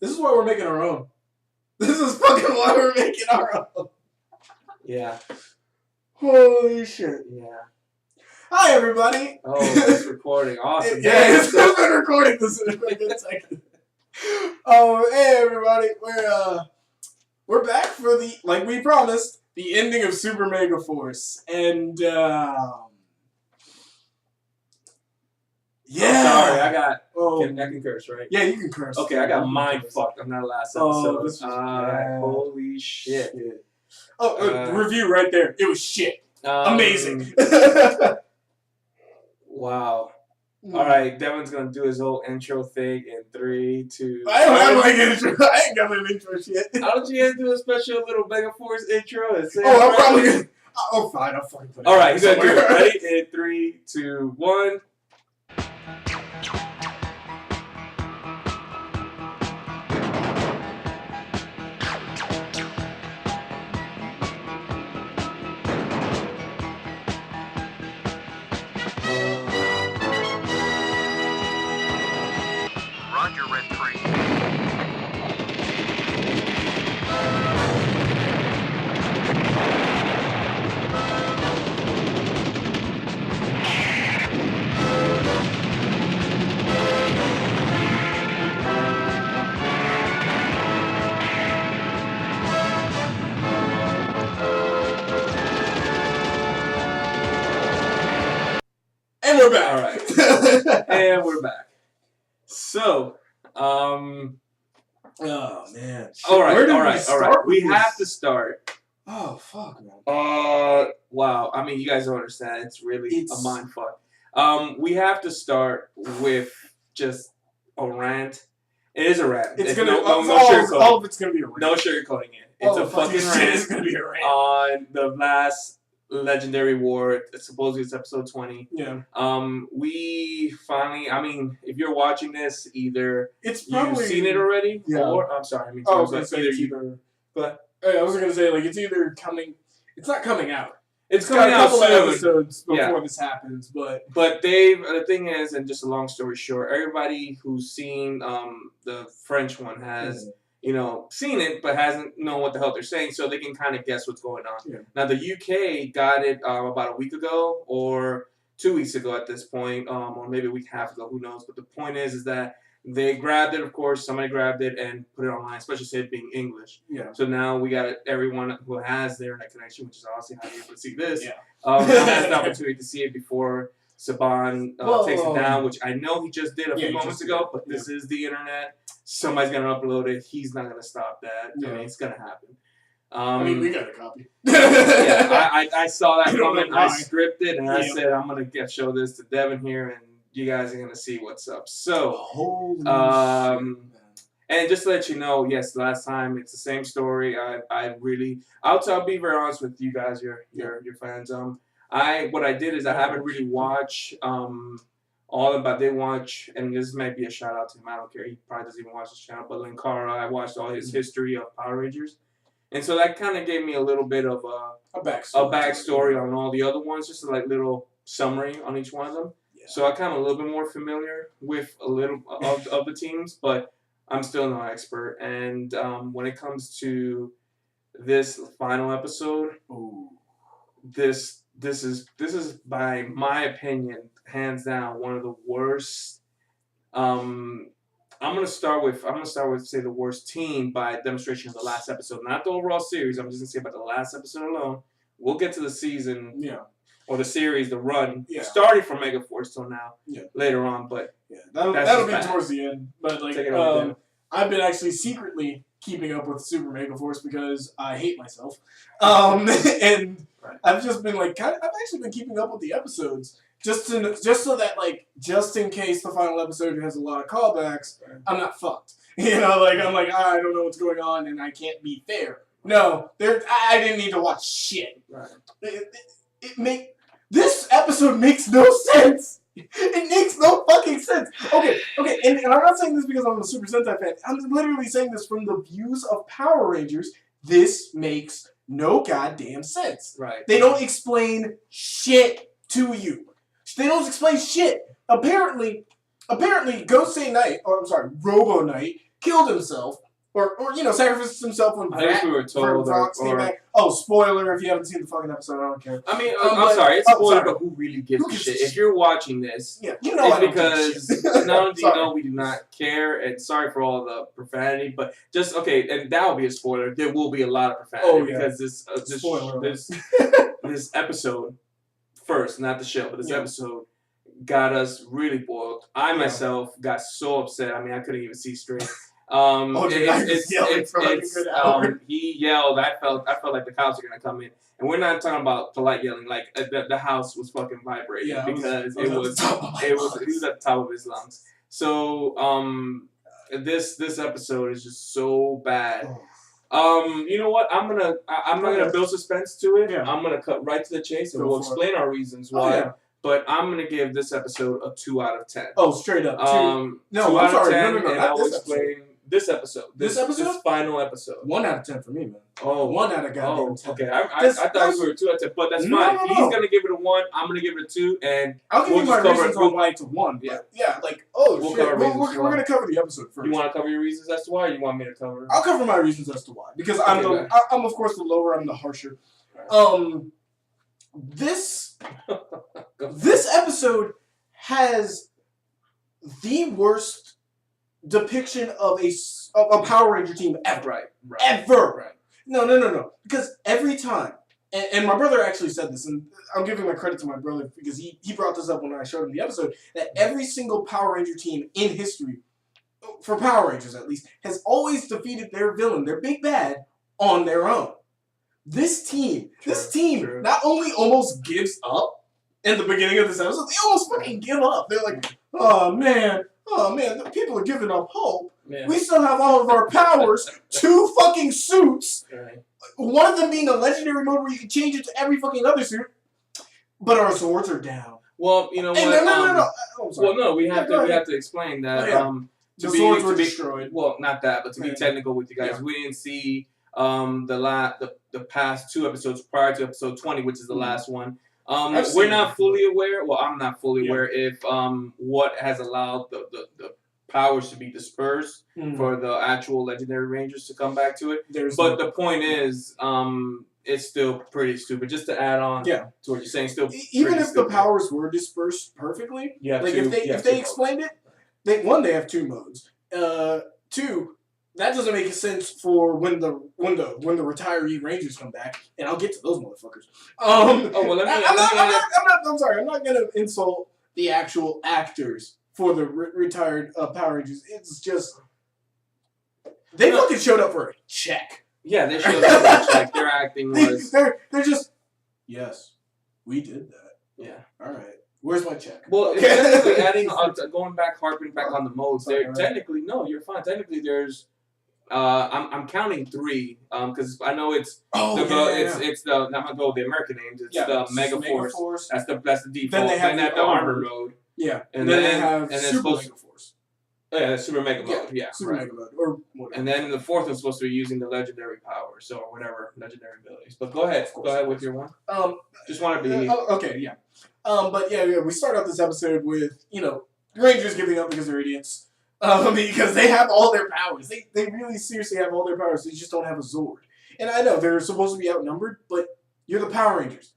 This is why we're making our own. This is fucking why we're making our own. Yeah. Holy shit. Yeah. Hi, everybody. Oh, it's recording. Awesome. Yeah, it's been recording this in a good second. Oh, hey, everybody. We're back for the, like we promised, the ending of Super MegaForce. And, yeah. Oh, sorry, I got. I can curse, right? Yeah, you can curse. Okay, I got mind fucked on that last episode. This was holy shit. Review right there. It was shit. Amazing. Wow. All right, Devin's gonna do his whole intro thing in 3, 2. I don't have my intro. I ain't got my intro shit. How did you guys do a special little MegaForce intro? I'm probably gonna. Oh, fine. I'll fucking put it. All right, he's gonna do it. Ready? In 3, 2, 1. And we're back. All right. And we're back. So, oh man. All right. We have to start. Oh fuck, man. Wow. I mean, you guys don't understand. It's really a mind fuck. We have to start with just a rant. It is a rant. It's gonna no sugarcoating. All of it's gonna be a rant. No sugarcoating it. It's a fucking rant. It's gonna be a rant on the last Legendary War. Supposedly it's episode 20. Yeah. We finally. I mean, if you're watching this, either it's probably you've seen it already, or I'm sorry. I mean, I was gonna say like it's either coming. It's not coming out. It's coming out soon. Episodes before this happens, but the thing is, and just a long story short, everybody who's seen the French one has seen it, but hasn't known what the hell they're saying, so they can kind of guess what's going on. Yeah. Now the UK got it about a week ago or 2 weeks ago at this point, or maybe a week and a half ago, who knows? But the point is that they grabbed it. Of course, somebody grabbed it and put it online, especially it being English. Yeah. So now we got everyone who has their internet connection, which is obviously how you're able to see this. Yeah. Has an opportunity to see it before Saban takes it down, which I know he just did a few moments ago. But this is the internet. Somebody's gonna upload it. He's not gonna stop that. Yeah. I mean, it's gonna happen. I mean, we got a copy. I saw that comment. I stripped it and I said I'm gonna show this to Devin here, and you guys are gonna see what's up. So, and just to let you know, yes, last time it's the same story. I'll be very honest with you guys, your fans. What I did is I haven't really watched all of them, but I did watch, and this might be a shout out to him. I don't care. He probably doesn't even watch this channel. But Linkara, I watched all his history of Power Rangers, and so that kind of gave me a little bit of a backstory on all the other ones, just a little summary on each one of them. Yeah. So I kind of a little bit more familiar with a little of the teams, but I'm still no expert. And when it comes to this final episode, this is by my opinion, hands down, one of the worst. I'm gonna start with say the worst team by demonstration of the last episode, not the overall series. I'm just gonna say about the last episode alone. We'll get to the season, or the series, the run, starting from MegaForce till now, later on. But that'll be towards the end. But I've been actually secretly keeping up with Super MegaForce because I hate myself, and I've just been I've actually been keeping up with the episodes. Just so that just in case the final episode has a lot of callbacks, I'm not fucked. I'm I don't know what's going on and I can't be fair. No, I didn't need to watch shit. Right. This episode makes no sense. It makes no fucking sense. Okay, and I'm not saying this because I'm a Super Sentai fan. I'm literally saying this from the views of Power Rangers. This makes no goddamn sense. Right. They don't explain shit to you. They don't explain shit. Apparently, Robo Knight killed himself. Or sacrificed himself when Fox came back. Oh, spoiler! If you haven't seen the fucking episode, I don't care. I mean, I'm sorry, it's spoiler, but who really gives a shit? If you're watching this, it's because not only do you know we do not care, and sorry for all the profanity, but just and that will be a spoiler. There will be a lot of profanity because this episode first, not the show, but this episode got us really boiled. I myself got so upset. I mean, I couldn't even see straight. He yelled. I felt like the cops are gonna come in, and we're not talking about polite yelling. Like the house was fucking vibrating because he was at the top of his lungs. So this episode is just so bad. You know what? I'm not gonna build suspense to it. Yeah. I'm gonna cut right to the chase, and we'll explain our reasons why. But I'm gonna give this episode a 2 out of 10. Oh, straight up. 2 out of 10, and I will explain this episode. This final episode. 1 out of 10 for me, man. Oh, 1 out of goddamn 10. Okay, I thought we were 2 out of 10, but that's fine. No. He's gonna give it a 1. I'm gonna give it a 2, and I'll give you my reasons on why it's a 1. Yeah, we're gonna cover the episode first. You want to cover your reasons as to why, or you want me to cover? I'll cover my reasons as to why because I'm of course the lower, I'm the harsher. This episode has the worst depiction of a Power Ranger team ever. Right. Ever. Right. No. Because every time, and my brother actually said this, and I'm giving my credit to my brother because he brought this up when I showed him the episode, that every single Power Ranger team in history, for Power Rangers at least, has always defeated their villain, their big bad, on their own. This team not only almost gives up in the beginning of this episode, they almost fucking give up. They're like, oh man, the people are giving up hope. Yeah. We still have all of our powers, 2 fucking suits, one of them being a legendary mode where you can change it to every fucking other suit, but our swords are down. Well, you know what? No. Oh, well, no, we have to explain that. The swords were destroyed. Well, not that, but to be technical with you guys, we didn't see the past 2 episodes prior to episode 20, which is the last one. We're not fully aware. Well, I'm not fully aware if what has allowed the powers to be dispersed for the actual legendary rangers to come back to it. But the point is, it's still pretty stupid. Just to add on to what you're saying, still even if the powers were dispersed perfectly, if they explained it, they have 2 modes. 2. That doesn't make sense for when the retiree Rangers come back, and I'll get to those motherfuckers. I'm not gonna insult the actual actors for the retired Power Rangers. It's just they fucking showed up for a check. Yeah, they showed up for a check. Their acting was they're just yes, we did that. Yeah, all right. Where's my check? Well, technically harping back on the modes. Technically, no, you're fine. Technically, there's. I'm counting 3 because I know it's it's the not the American names. It's the MegaForce. That's the default. Then they have the armor mode. Yeah, and then they have Super MegaForce. Oh, yeah, Super Mega Mode. Yeah, Super Mega Mode or whatever. And then the 4th is supposed to be using the legendary powers, or whatever legendary abilities. But go ahead with your one. Just want to be okay. Yeah. But we start out this episode with Rangers giving up because they're idiots. Because they have all their powers. They really seriously have all their powers. They just don't have a Zord. And I know they're supposed to be outnumbered, but you're the Power Rangers.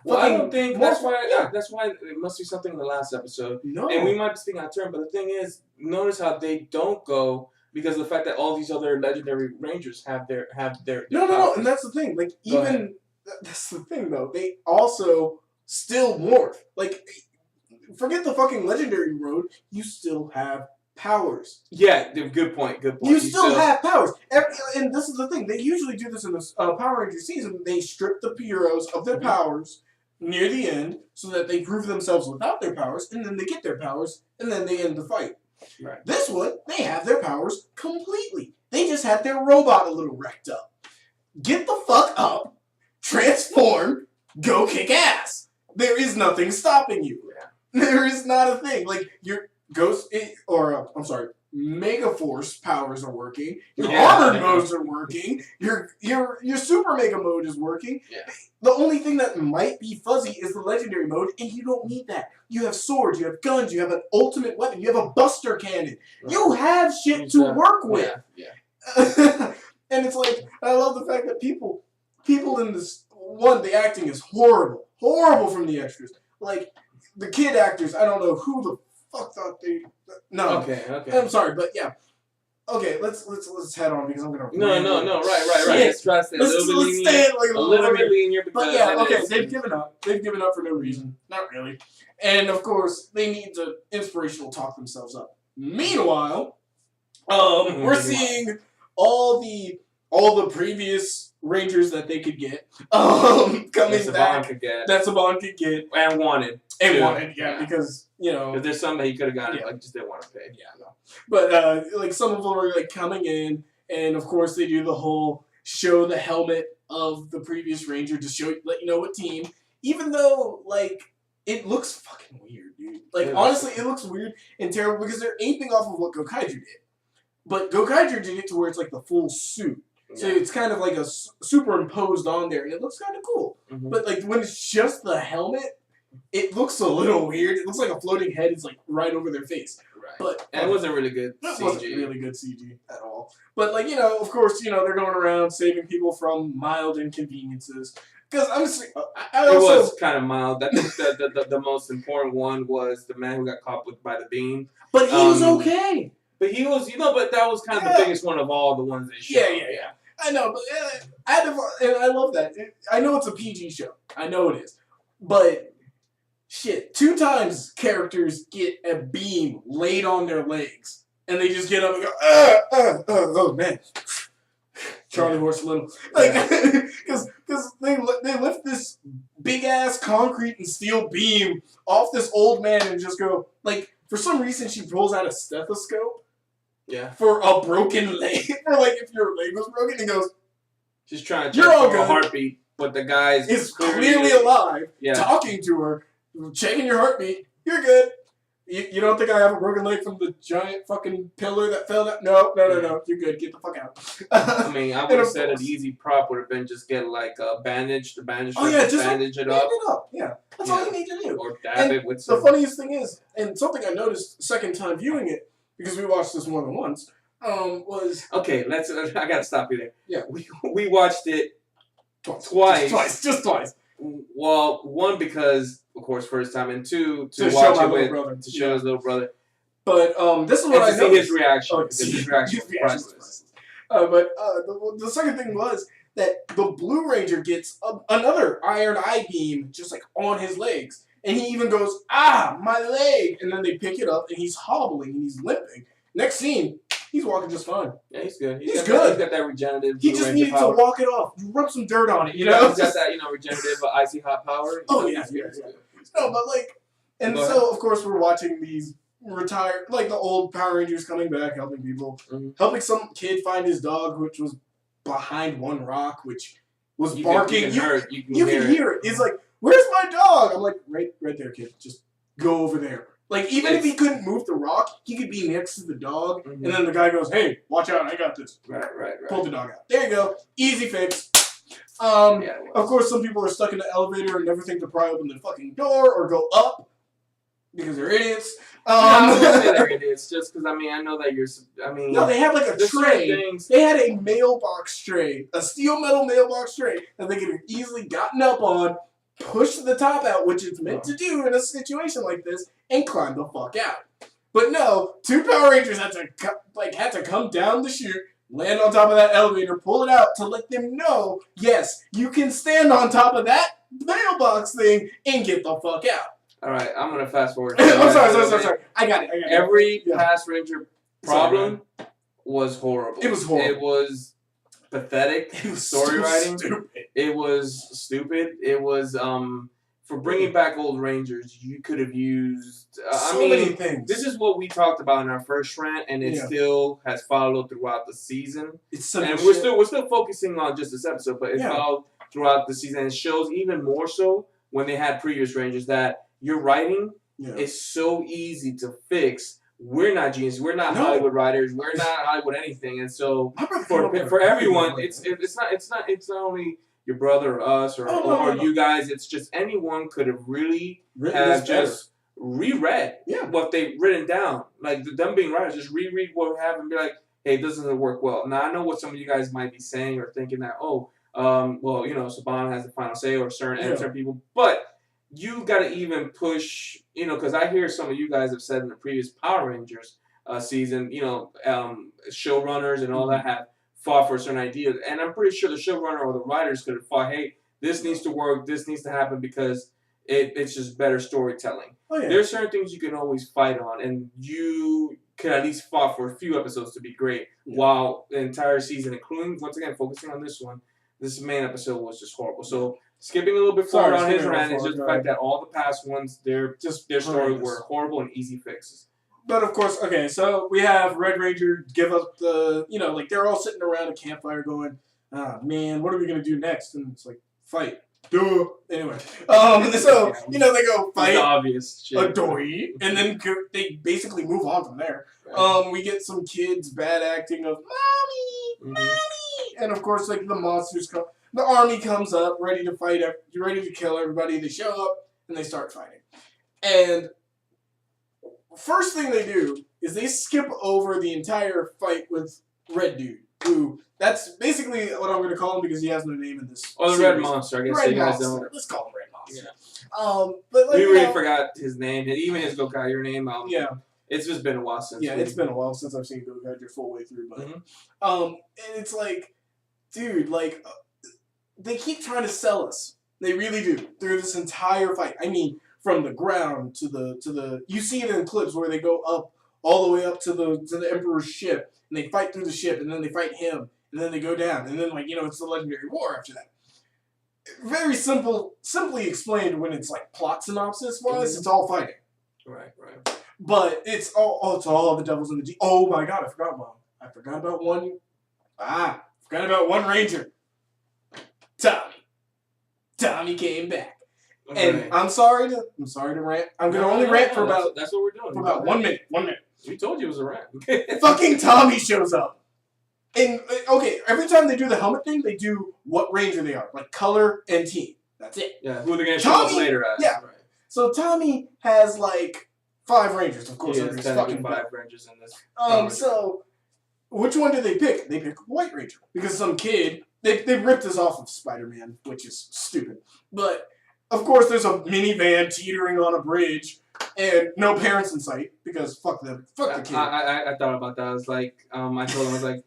Well, I don't think that's why. That's why it must be something in the last episode. No, and we might be speaking out of turn, but the thing is, notice how they don't go because of the fact that all these other legendary Rangers have their No, and that's the thing. Like that's the thing though. They also still morph. Like, forget the fucking legendary mode. You still have powers. Yeah, good point. You still have powers. And this is the thing. They usually do this in the Power Ranger season. They strip the heroes of their powers near the end so that they prove themselves without their powers, and then they get their powers, and then they end the fight. Right. This one, they have their powers completely. They just had their robot a little wrecked up. Get the fuck up, transform, go kick ass. There is nothing stopping you. Yeah. There is not a thing. Like, your MegaForce powers are working. Your armored modes are working. Your Super Mega mode is working. Yeah. The only thing that might be fuzzy is the legendary mode, and you don't need that. You have swords, you have guns, you have an ultimate weapon, you have a buster cannon. Right. You have shit to work with. Yeah. And it's like, I love the fact that people in this one, the acting is horrible from the extras. Like the kid actors, I don't know who the fuck thought they. No. Okay. I'm sorry, but yeah. Okay, let's head on because I'm gonna. No. Right. Let's try to stay a little bit lenient. But yeah, okay, they've given up. They've given up for no reason. Not really. And of course, they need to inspirational talk themselves up. Meanwhile, we're seeing all the previous Rangers that they could get coming back. That Saban could get and wanted. Because because there's some that he could have gotten, like just didn't want to pay. Yeah, no. But like some of them are like coming in, and of course they do the whole show the helmet of the previous Ranger to let you know what team. Even though like it looks fucking weird, dude. Like honestly, it looks weird and terrible because they're aping off of what Gokaiger did. But Gokaiger did it to where it's like the full suit. So it's kind of like a superimposed on there, and it looks kind of cool. Mm-hmm. But like when it's just the helmet, it looks a little weird. It looks like a floating head is like right over their face. Right. But and it wasn't really good CG. It wasn't really good CG at all. But like of course, they're going around saving people from mild inconveniences. Because I'm just, it was kind of mild. I think the most important one was the man who got caught by the beam. But he was okay. But he was, but that was kind of the biggest one of all the ones they showed. Yeah. I know, but I love that. I know it's a PG show. I know it is. But, shit, 2 times characters get a beam laid on their legs. And they just get up and go, oh, man. Charlie Horse Little. Like, because they lift this big-ass concrete and steel beam off this old man and just go, like, for some reason she pulls out a stethoscope. Yeah. For a broken leg. For like if your leg was broken, and goes. She's trying to check for a heartbeat, but the guy is clearly alive, talking to her, checking your heartbeat. You're good. You don't think I have a broken leg from the giant fucking pillar that fell down? No. You're good. Get the fuck out. I mean, I would have said an easy prop would have been just get like a bandage, just bandage it up. Yeah, that's all you need to do. Or dab it with some. The funniest thing is, and something I noticed second time viewing it, because we watched this more than once, was... Okay, I gotta stop you there. Yeah. We watched it twice. Just twice. Well, one, because, of course, first time, and 2, to watch it with, to show his little brother. But, this is what I noticed. See his reaction. His reaction was priceless. But the second thing was that the Blue Ranger gets another Iron Eye beam just, like, on his legs. And he even goes, my leg! And then they pick it up, and he's hobbling, and he's limping. Next scene, he's walking just fine. Yeah, he's good. He's good. He's got that regenerative. He just needed to walk it off. Rub some dirt on it, He's got that, regenerative icy hot power. Yeah. No, but like, and so, of course, we're watching these retired, like the old Power Rangers coming back, helping people. Mm-hmm. Helping some kid find his dog, which was behind one rock, which was barking. You can hear it. It's like, where's my dog? I'm like, right there, kid. Just go over there. Like, even if he couldn't move the rock, he could be next to the dog, and then the guy goes, hey, watch out, I got this. Right. Pull the dog out. There you go. Easy fix. Of course, some people are stuck in the elevator and never think to pry open the fucking door or go up because they're idiots. I wouldn't say they're idiots, just because, I know that No, they had like a tray. They had a mailbox tray, a steel metal mailbox tray that they could have easily gotten up on, pushed the top out, which it's meant to do in a situation like this, and climb the fuck out. But no, 2 Power Rangers had to come down the chute, land on top of that elevator, pull it out to let them know, yes, you can stand on top of that mailbox thing and get the fuck out. All right, I'm gonna fast forward. I'm sorry. I got it. Every Past Ranger problem was horrible. It was horrible. It was pathetic. It was story writing. Stupid. It was stupid. It was for bringing back old Rangers. You could have used many things. This is what we talked about in our first rant, and it still has followed throughout the season. And we're still focusing on just this episode, but it's followed throughout the season. And it shows even more so when they had previous Rangers that your writing is so easy to fix we're not geniuses. We're not Hollywood writers. We're not Hollywood anything. And so for everyone, it's not only your brother or us or you guys. It's just anyone could have really just reread what they've written down. Like them being writers, just reread what we have and be like, hey, this doesn't work well. Now I know what some of you guys might be saying or thinking that, well, Saban has the final say or certain people, but you got to even push, because I hear some of you guys have said in the previous Power Rangers season, showrunners and all that have fought for a certain idea. And I'm pretty sure the showrunner or the writers could have fought, hey, this needs to work, this needs to happen because it's just better storytelling. Oh, yeah. There's certain things you can always fight on, and you can at least fight for a few episodes to be great, while the entire season, including, once again, focusing on this one, this main episode was just horrible. So skipping a little bit forward on his rant is just the fact that all the past ones, their stories were horrible and easy fixes. But of course, okay, so we have Red Ranger give up the, they're all sitting around a campfire going, man, what are we going to do next? And it's like, fight. Duh. Anyway, so, they go fight a dory, and then they basically move on from there. Right. We get some kids bad acting of, Mommy! And of course, the monsters come. The army comes up, ready to fight, ready to kill everybody. They show up, and they start fighting. And first thing they do is they skip over the entire fight with Red Dude, who, that's basically what I'm going to call him because he has no name in this the Red Monster, I guess. Red Monster. Let's call him Red Monster. Yeah. But we really forgot his name, and even his Gokaiger name. It's just been a while since. Yeah, it's been a while since I've seen Gokaiger full way through. But, and it's like, dude, they keep trying to sell us. They really do through this entire fight. I mean, from the ground to the you see it in clips where they go up all the way up to the Emperor's ship and they fight through the ship and then they fight him and then they go down and then it's the Legendary War after that. Very simply explained when it's plot synopsis wise, it's all fighting. Right. But it's all the devils in the deep. Oh my god, I forgot one. I forgot about one Ranger. Tommy came back. And I'm sorry to rant. I'm gonna only rant for about that's what we're doing. For about 1 minute. 1 minute. We told you it was a rant. Fucking Tommy shows up. And every time they do the helmet thing, they do what Ranger they are, color and team. That's it. Yeah, who they're gonna show us later as. Yeah. Right. So Tommy has 5 Rangers, of course. There's fucking 5 Rangers in this. So which one did they pick? They pick White Ranger because some kid they ripped this off of Spider-Man, which is stupid. But of course, there's a minivan teetering on a bridge, and no parents in sight because fuck them, fuck the kid. I thought about that. I was like, I told him, I was like,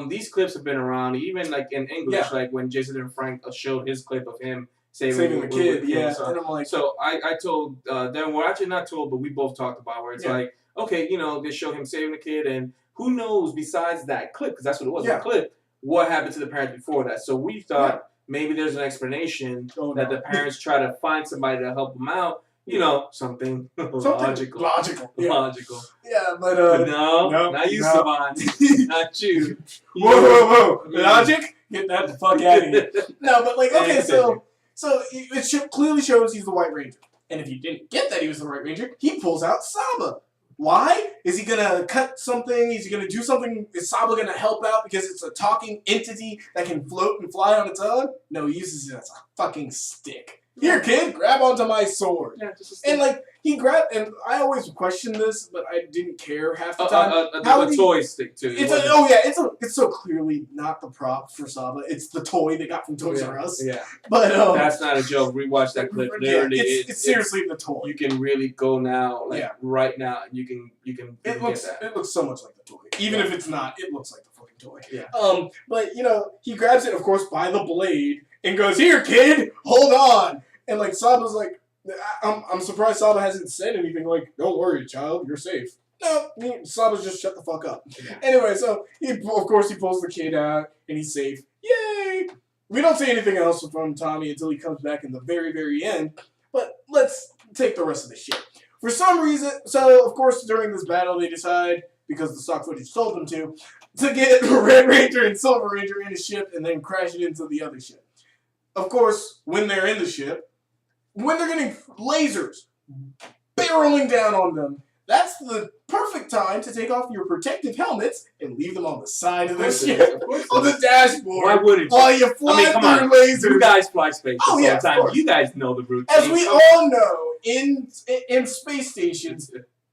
these clips have been around, even in English, when Jason and Frank showed his clip of him saving the kid. And I'm like, so I told them, we're actually not told, but we both talked about where it's okay, they show him saving the kid, and who knows besides that clip, because that's what it was, a clip. What happened to the parents before that? So we thought maybe there's an explanation that the parents try to find somebody to help them out. Something logical. Logical. Yeah, but no, not you, Saban. Not you. Whoa. Logic? Get that the fuck out of here. No, but okay, so it clearly shows he's the White Ranger. And if you didn't get that he was the White Ranger, he pulls out Saba. Why? Is he gonna cut something? Is he gonna do something? Is Saba gonna help out because it's a talking entity that can float and fly on its own? No, he uses it as a fucking stick. Here, kid, grab onto my sword. Yeah, just a stick. And he grabbed, and I always questioned this, but I didn't care half the time. A toy stick too. It's so clearly not the prop for Saba. It's the toy they got from Toys R Us. Yeah, but that's not a joke. Rewatch that clip. Literally, it's seriously the toy. You can really go now, right now. You can. It looks so much like the toy. Even if it's not, it looks like the fucking toy. Yeah. But he grabs it, of course, by the blade and goes, "Here, kid, hold on." And Saba's like, I'm surprised Saba hasn't said anything "Don't worry, child, you're safe." No, Saba's just shut the fuck up. Yeah. Anyway, so he pulls the kid out and he's safe. Yay! We don't see anything else from Tommy until he comes back in the very, very end. But let's take the rest of the shit. For some reason, so of course during this battle they decide, because the stock footage told them to get Red Ranger and Silver Ranger in a ship and then crash it into the other ship. Of course, when they're in the ship, when they're getting lasers barreling down on them, that's the perfect time to take off your protective helmets and leave them on the side of the ship, on the dashboard. Why wouldn't you? While you fly through lasers. You guys fly spaceships all the time. You guys know the routine. As we all know, in space stations,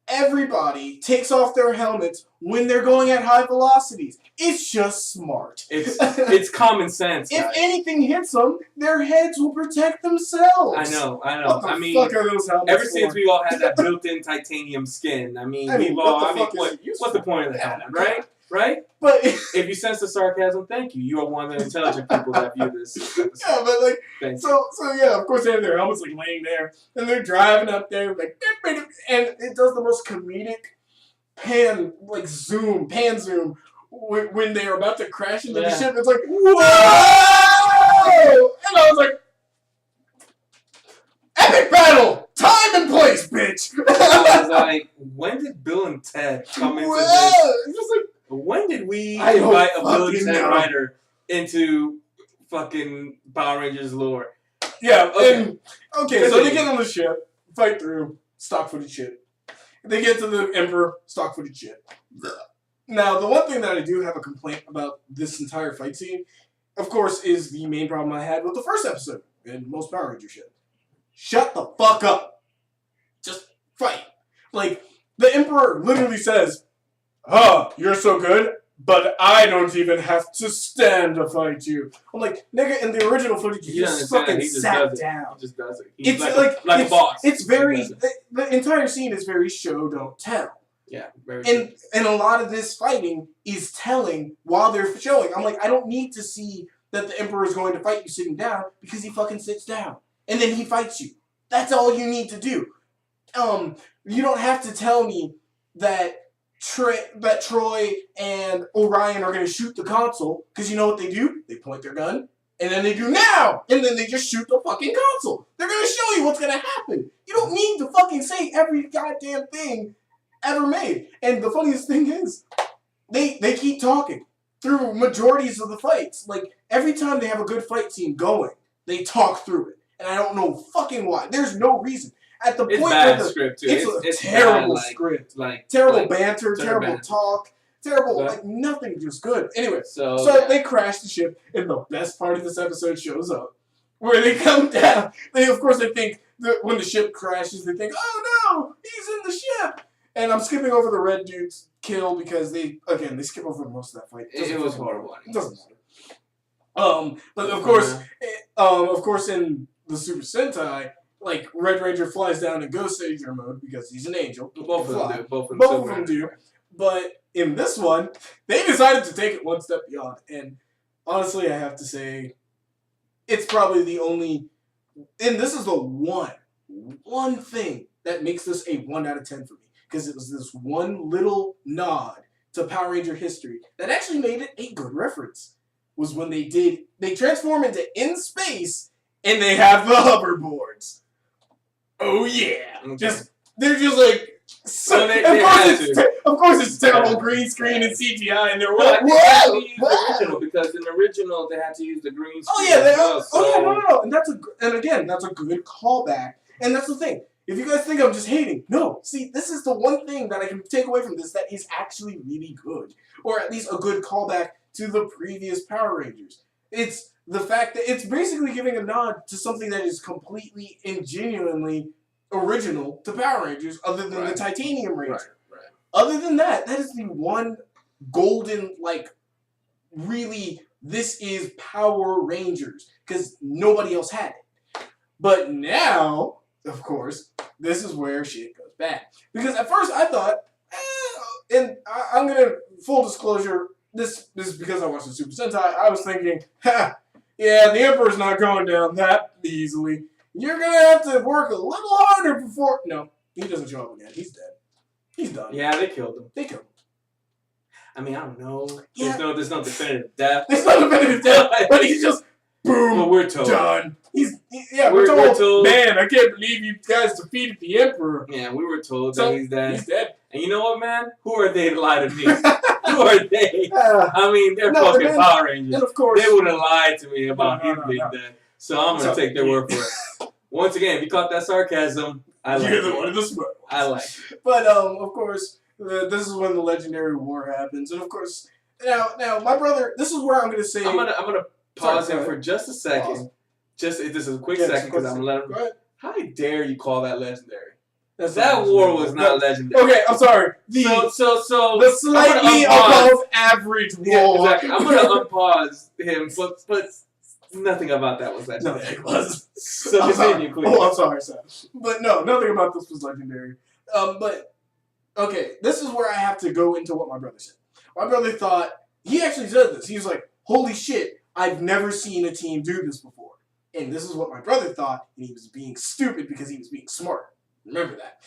everybody takes off their helmets when they're going at high velocities. It's just smart. It's common sense. If anything hits them, their heads will protect themselves. I know. What the fuck are those helmets ever since we've all had that built-in titanium skin, what's the point of the helmet, right? Right? But if you sense the sarcasm, thank you. You are one of the intelligent people that view this episode. Yeah, but like, so yeah, of course they have their helmets like laying there, and they're driving up there, like, and it does the most comedic pan zoom when they are about to crash into the ship. It's like, whoa! And I was like, epic battle, time and place, bitch. I was like, when did Bill and Ted come into this? It's just like, when did we invite a Bill and Ted writer into fucking Power Rangers lore? Yeah, okay, so they get on the ship, fight through, stock footage shit. They get to the Emperor, stock footage shit. Now, the one thing that I do have a complaint about this entire fight scene, of course, is the main problem I had with the first episode and most Power Ranger shit. Shut the fuck up. Just fight. Like, the Emperor literally says, you're so good, but I don't even have to stand to fight you. I'm like, nigga, in the original footage, he just fucking sat down. He just does it. He's like a boss. It's very, the entire scene is very show, don't tell. Yeah, very true. And a lot of this fighting is telling while they're showing. I'm like, I don't need to see that the Emperor is going to fight you sitting down because he fucking sits down. And then he fights you. That's all you need to do. You don't have to tell me that Troy and Orion are going to shoot the console, because you know what they do? They point their gun, and then they do now, and then they just shoot the fucking console. They're going to show you what's going to happen. You don't need to fucking say every goddamn thing ever made. And the funniest thing is, they keep talking through majorities of the fights. Like, every time they have a good fight scene going, they talk through it. And I don't know fucking why. There's no reason. At the point where script too. It's a terrible script. Terrible banter, terrible talk, terrible, nothing just good. Anyway, so they crash the ship, and the best part of this episode shows up. Where they come down. They think that when the ship crashes, they think, oh no, he's in the ship. And I'm skipping over the red dude's kill because they skip over most of that fight. It was horrible. It doesn't matter. But of course, in the Super Sentai, like, Red Ranger flies down in Ghost Savior mode because he's an angel. Both of them do. But in this one, they decided to take it one step beyond. And honestly, I have to say, it's probably the only, and this is the one thing that makes this a 1 out of 10 for me. Because it was this one little nod to Power Ranger history that actually made it a good reference. Was when they transform into In Space, and they have the hoverboards. Oh yeah, okay. They're just like. So of course it's terrible green screen and CGI, and they're like, whoa! Original, because in the original they had to use the green screen. No, and that's a good callback, and that's the thing. If you guys think I'm just hating, no. See, this is the one thing that I can take away from this that is actually really good, or at least a good callback to the previous Power Rangers. It's the fact that it's basically giving a nod to something that is completely and genuinely original to Power Rangers, other than the Titanium Ranger. Right. Other than that is the one golden, really, this is Power Rangers, because nobody else had it. But now, of course, this is where shit goes bad. Because at first I thought, and I'm going to, full disclosure, this is because I watched the Super Sentai, I was thinking, the Emperor's not going down that easily. You're going to have to work a little harder before... No, he doesn't show up again. He's dead. He's done. Yeah, they killed him. I mean, I don't know. Yeah. There's no definitive death. There's no definitive death, but he's just, boom, well, we're told. Done. We're told, man, I can't believe you guys defeated the Emperor. Yeah, we were told that he's dead. He's dead. And you know what, man? Who are they to lie to me? Who are they? I mean, they're fucking Power Rangers. And of course, they would have lied to me about him being dead. So I'm going to take their word for it. Once again, if you caught that sarcasm, I like You're the one of the smart ones. I like it. But, of course, this is when the legendary war happens. And, of course, now my brother, this is where I'm going to say... I'm gonna pause him for just a second. Pause. This is a quick second because I'm letting him... Go ahead. How dare you call that legendary? That war was not legendary. Okay, I'm sorry. So the slightly above average war. Yeah, exactly. I'm gonna unpause him, but nothing about that was legendary. No, it wasn't. So continue, please. Oh, I'm sorry, Sam. But no, nothing about this was legendary. But okay, this is where I have to go into what my brother said. My brother thought he actually said this. He was like, "Holy shit, I've never seen a team do this before." And this is what my brother thought, and he was being stupid because he was being smart. Remember that.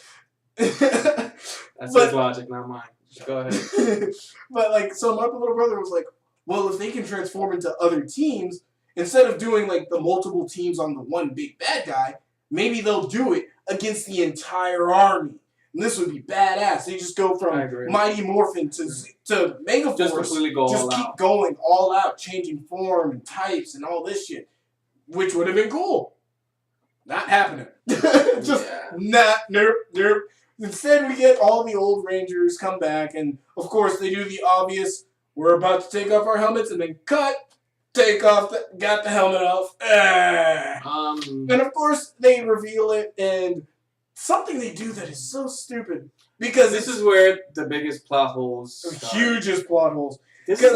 That's his logic, not mine. Go ahead. But so my little brother was like, well, if they can transform into other teams, instead of doing the multiple teams on the one big bad guy, maybe they'll do it against the entire army. And this would be badass. They just go from Mighty Morphin to MegaForce. Just completely go all out. Just keep going all out, changing form and types and all this shit. Which would have been cool. Not happening. Nope. Instead, we get all the old Rangers come back, and of course, they do the obvious. We're about to take off our helmets, and then cut. Got the helmet off. And of course, they reveal it, and something they do that is so stupid because this is where the biggest plot holes. Hugest plot holes. This is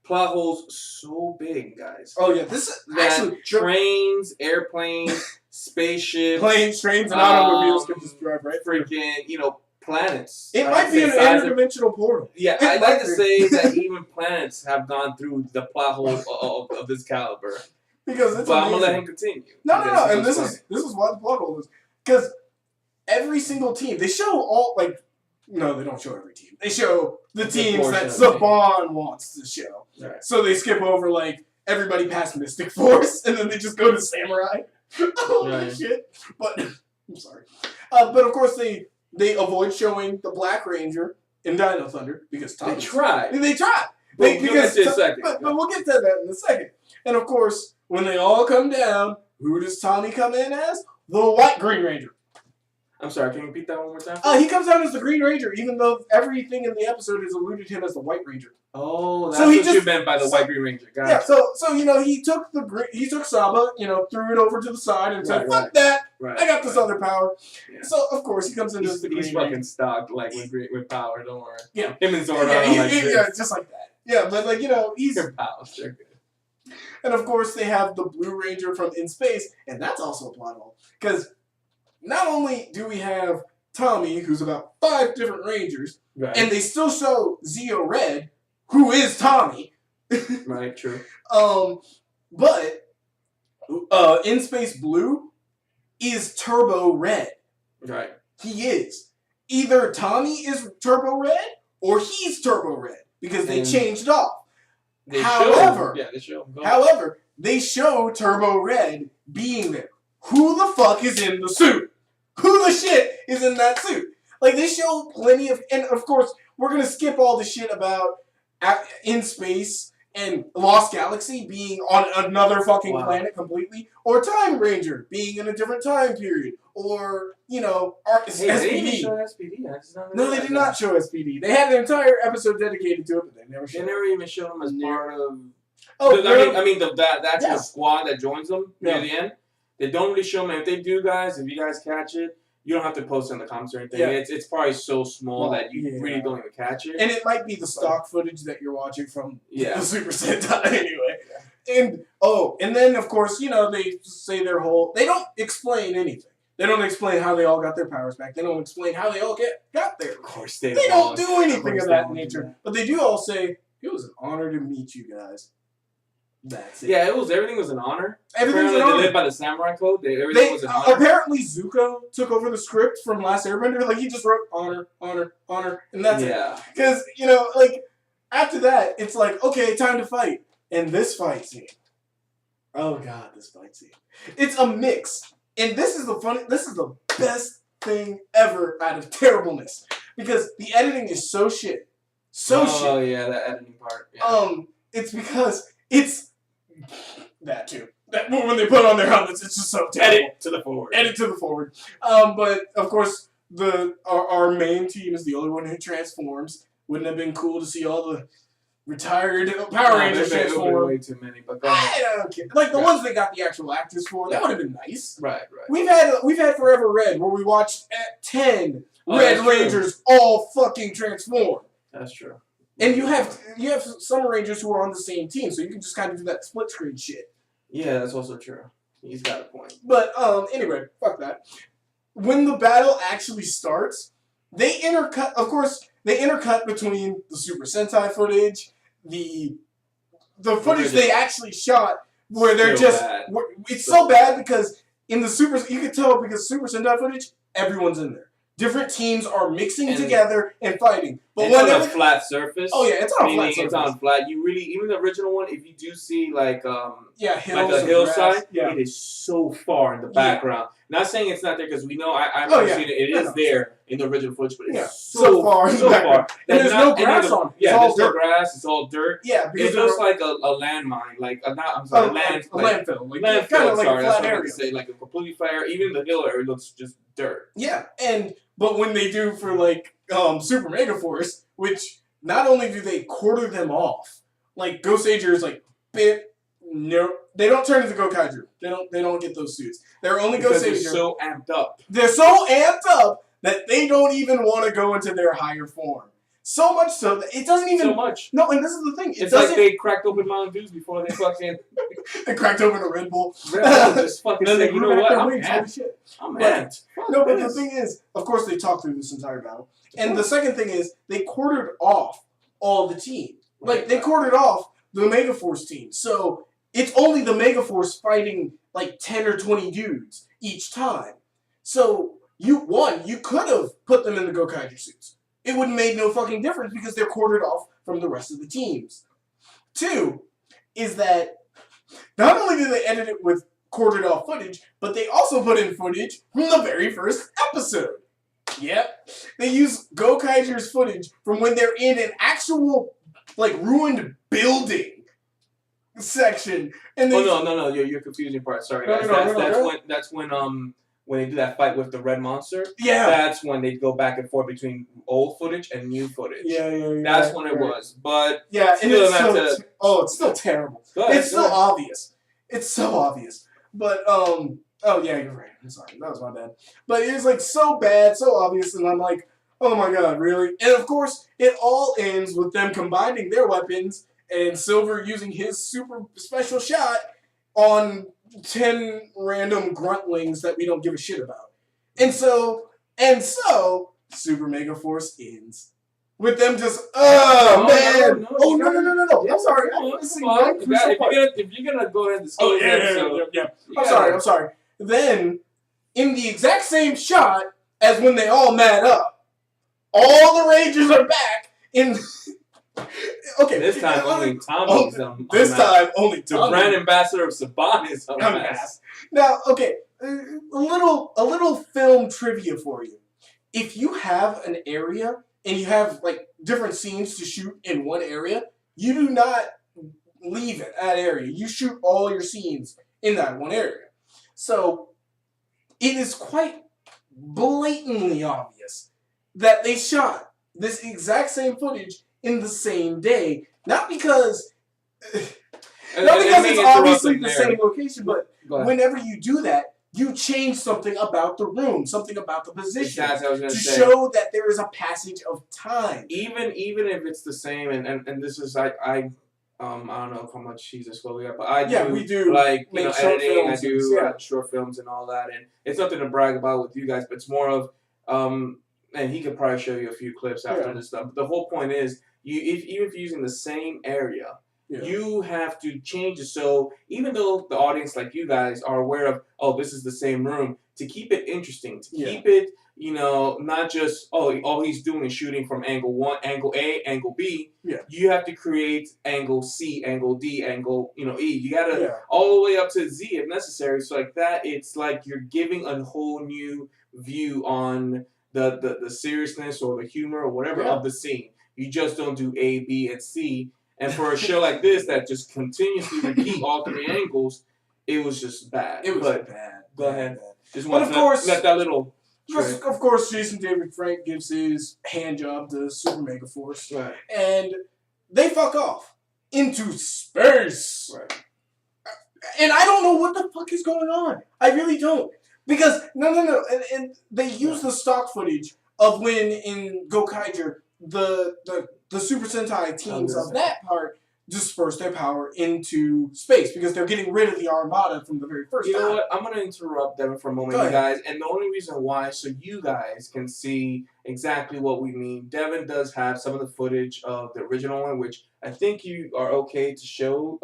plot holes so big, guys. Oh yeah, this is actually trains, airplanes, spaceships, planes, trains, and automobiles can just drive right. Freaking, planets. It might be an interdimensional portal. Yeah, I'd like to say that even planets have gone through the plot hole of this caliber. Because it's but I'm gonna let him continue. No, and this is why the plot hole is because every single team they show all no, they don't show every team. They show the teams that Saban wants to show. Right. So they skip over everybody past Mystic Force, and then they just go to Samurai. Holy shit! But I'm sorry. But of course they avoid showing the Black Ranger in Dino Thunder because They tried. But we'll get to that in a second. And of course, when they all come down, who does Tommy come in as? The White Green Ranger. I'm sorry, can you repeat that one more time? He comes out as the Green Ranger, even though everything in the episode has alluded him as the White Ranger. Oh, that's what you meant by the White Green Ranger. Got it. So he took Saba, threw it over to the side and said, "Fuck that! I got this other power." Yeah. So of course he comes into the Green Ranger. He's fucking stocked with power. Don't worry. Yeah, him and Zordon just like that. Yeah, but he's their pals. They're good. And of course they have the Blue Ranger from In Space, and that's also a plot hole because. Not only do we have Tommy, who's about 5 different Rangers, and they still show Zeo Red, who is Tommy. Right, true. But In Space Blue is Turbo Red. Right. He is. Either Tommy is Turbo Red or he's Turbo Red because they changed off. However, they show Turbo Red being there. Who the fuck is in the suit? Who the shit is in that suit? They show plenty of... And, of course, we're going to skip all the shit about In Space and Lost Galaxy being on another fucking planet completely. Or Time Ranger being in a different time period. Or, SPD. They didn't even show SPD. No, they did not show SPD. They had an entire episode dedicated to it, but they never showed it. They never even showed them as part of... Oh, I mean, the squad that joins them near the end. They don't really show them. If they do, guys, if you guys catch it, you don't have to post it in the comments or anything. Yeah. It's probably so small that you really don't even catch it. And it might be the stock footage that you're watching from the Super Sentai anyway. Yeah. And then, of course, they say their whole... They don't explain anything. They don't explain how they all got their powers back. They don't explain how they all got there. Of course they don't do anything of that nature. But they do all say, it was an honor to meet you guys. That's it. Yeah, everything was an honor. Everything's an honor. They lived by the samurai code. Everything was an honor. Apparently, Zuko took over the script from Last Airbender. He just wrote honor, honor, honor, and that's it. Because, after that, it's okay, time to fight. And this fight scene. Oh, God, this fight scene. It's a mix. And this is the best thing ever out of terribleness. Because the editing is so shit. Shit. Oh, yeah, that editing part. Yeah. It's because it's... That too. when they put on their helmets, it's just so terrible. Edit to the forward. Edit to the forward. But of course, our main team is the only one who transforms. Wouldn't it have been cool to see all the retired Power Rangers transform? Way too many, but I don't care. Like the ones they got the actual actors for, that would have been nice. Right. We've had Forever Red, where we watched 10 Red Rangers all fucking transform. That's true. And you have some Rangers who are on the same team, so you can just kind of do that split screen shit. Yeah, that's also true. He's got a point. But anyway, fuck that. When the battle actually starts, they intercut. Of course, they intercut between the Super Sentai footage, the footage they actually shot, where they're just. It's so bad because in the Super, you can tell because Super Sentai footage, everyone's in there. Different teams are mixing together and fighting. But it's on a flat surface. Oh yeah, it's on a flat surface. It's on flat. You really, even the original one, if you do see like hills, like a hillside, yeah. It is so far in the background. Not saying it's not there because we know I've seen it. It is there in the original footage, but it's so far. So far. And there's no grass on it. Yeah, there's no grass. It's all dirt. Yeah, because it looks like a landmine, like a landfill. Landfill, kind of like a flat area. Say like a completely flat area. Even the hill area looks just dirt. Yeah, but when they do for like Super MegaForce, which not only do they quarter them off, like Ghost Ager is like no, they don't turn into Gokaiger. They don't get those suits. They're only Ghost Ager. They're so amped up. They're so amped up that they don't even want to go into their higher form. So much so that it doesn't even. So much. No, and this is the thing. It's like they cracked open Mountain Dews before they fucking. They cracked open a Red Bull. Just fucking say, you know what? I'm amped. No, but the thing is, of course, they talked through this entire battle. And the second thing is, they quartered off all the team. Like, they quartered off the MegaForce team. So, it's only the MegaForce fighting, like, 10 or 20 dudes each time. So, you could have put them in the Gokaiger suits. It would have made no fucking difference because they're quartered off from the rest of the teams. 2 is that not only did they edit it with quartered off footage, but they also put in footage from the very first episode. Yep. They use Gokaiger's footage from when they're in an actual, like, ruined building section. And they no, you're confusing part. Sorry, guys. That's when they do that fight with the red monster. Yeah. That's when they go back and forth between old footage and new footage. Yeah. That's when it was. But yeah, and it's still terrible. It's still obvious. It's so obvious. But oh yeah, you're right. I'm sorry. That was my bad. But it was like so bad, so obvious, and I'm like, oh my god, really? And of course, it all ends with them combining their weapons and Silver using his super special shot on 10 random gruntlings that we don't give a shit about. And so Super MegaForce ends. With them just, no. I'm sorry. If you're gonna go ahead and disclose yeah. I'm sorry. Then, in the exact same shot as when they all mad up, all the Rangers are back in. Okay. This time only Tommy's This time only Tommy. The brand ambassador of Saban is on mask. Now, okay, a little film trivia for you. If you have an area and you have like different scenes to shoot in one area, you do not leave that area. You shoot all your scenes in that one area. So it is quite blatantly obvious that they shot this exact same footage in the same day. Not because it's obviously the same location, but whenever you do that, you change something about the room, something about the position to show that there is a passage of time. Even if it's the same, and this is I don't know how much he's disclosing, but we do like editing. I do short films and all that, and it's nothing to brag about with you guys, but it's more of and he could probably show you a few clips after this stuff. But the whole point is, even if you're using the same area. Yeah. You have to change it so even though the audience like you guys are aware of, oh, this is the same room, to keep it interesting, to keep it, not just, all he's doing is shooting from angle 1, angle A, angle B. Yeah. You have to create angle C, angle D, angle, E. You got to all the way up to Z if necessary. So like that, it's like you're giving a whole new view on the seriousness or the humor or whatever of the scene. You just don't do A, B, and C. And for a show like this that just continuously repeat all 3 angles, it was just bad. It was bad. Go ahead. Bad. Just want to let that little. Of course, Jason David Frank gives his hand job to Super MegaForce. Right. And they fuck off into space. Right. And I don't know what the fuck is going on. I really don't. Because, no. And they use the stock footage of when in Gokaiger, the Super Sentai teams of that part disperse their power into space because they're getting rid of the Armada from the very first time. You know what? I'm going to interrupt Devin for a moment, you guys. And the only reason why, so you guys can see exactly what we mean. Devin does have some of the footage of the original one, which I think you are okay to show.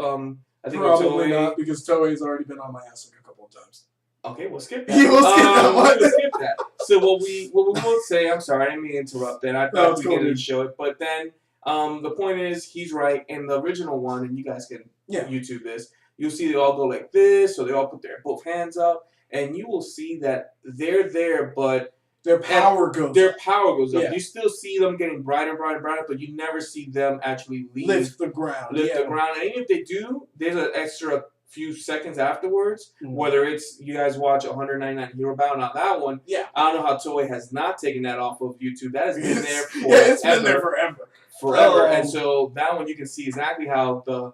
I think probably not, because Toei's already been on my ass like a couple of times. Okay, we'll skip that. Yeah, we'll skip that one. We'll skip that. So what we will say, I'm sorry, I didn't mean to interrupt that. I thought we were going to show it, but then the point is, he's right. In the original one, and you guys can YouTube this, you'll see they all go like this, so they all put their both hands up, and you will see that they're there, but their power goes up. Yeah. You still see them getting brighter, but you never see them actually lift the ground. And even if they do, there's an extra few seconds afterwards, whether it's you guys watch 199 Hero Battle, now that one, I don't know how Toei has not taken that off of YouTube. That has been there it's been there forever. And so that one you can see exactly how the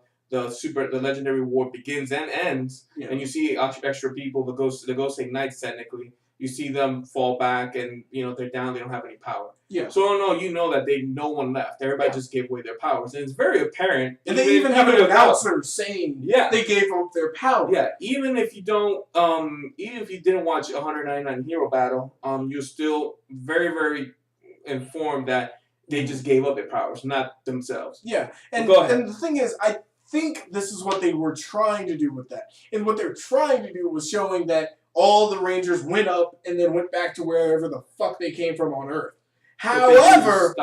legendary war begins and ends, and you see extra people, the Gosei Knights technically. You see them fall back, and they're down. They don't have any power. Yeah. So no one no one left. Everybody just gave away their powers, and it's very apparent. And they even have an announcer saying they gave up their power. Yeah. Even if you don't, even if you didn't watch 199 Hero Battle, you're still very, very informed that they just gave up their powers, not themselves. Yeah. And go ahead. And the thing is, I think this is what they were trying to do with that, and what they're trying to do was showing that all the Rangers went up and then went back to wherever the fuck they came from on Earth. However,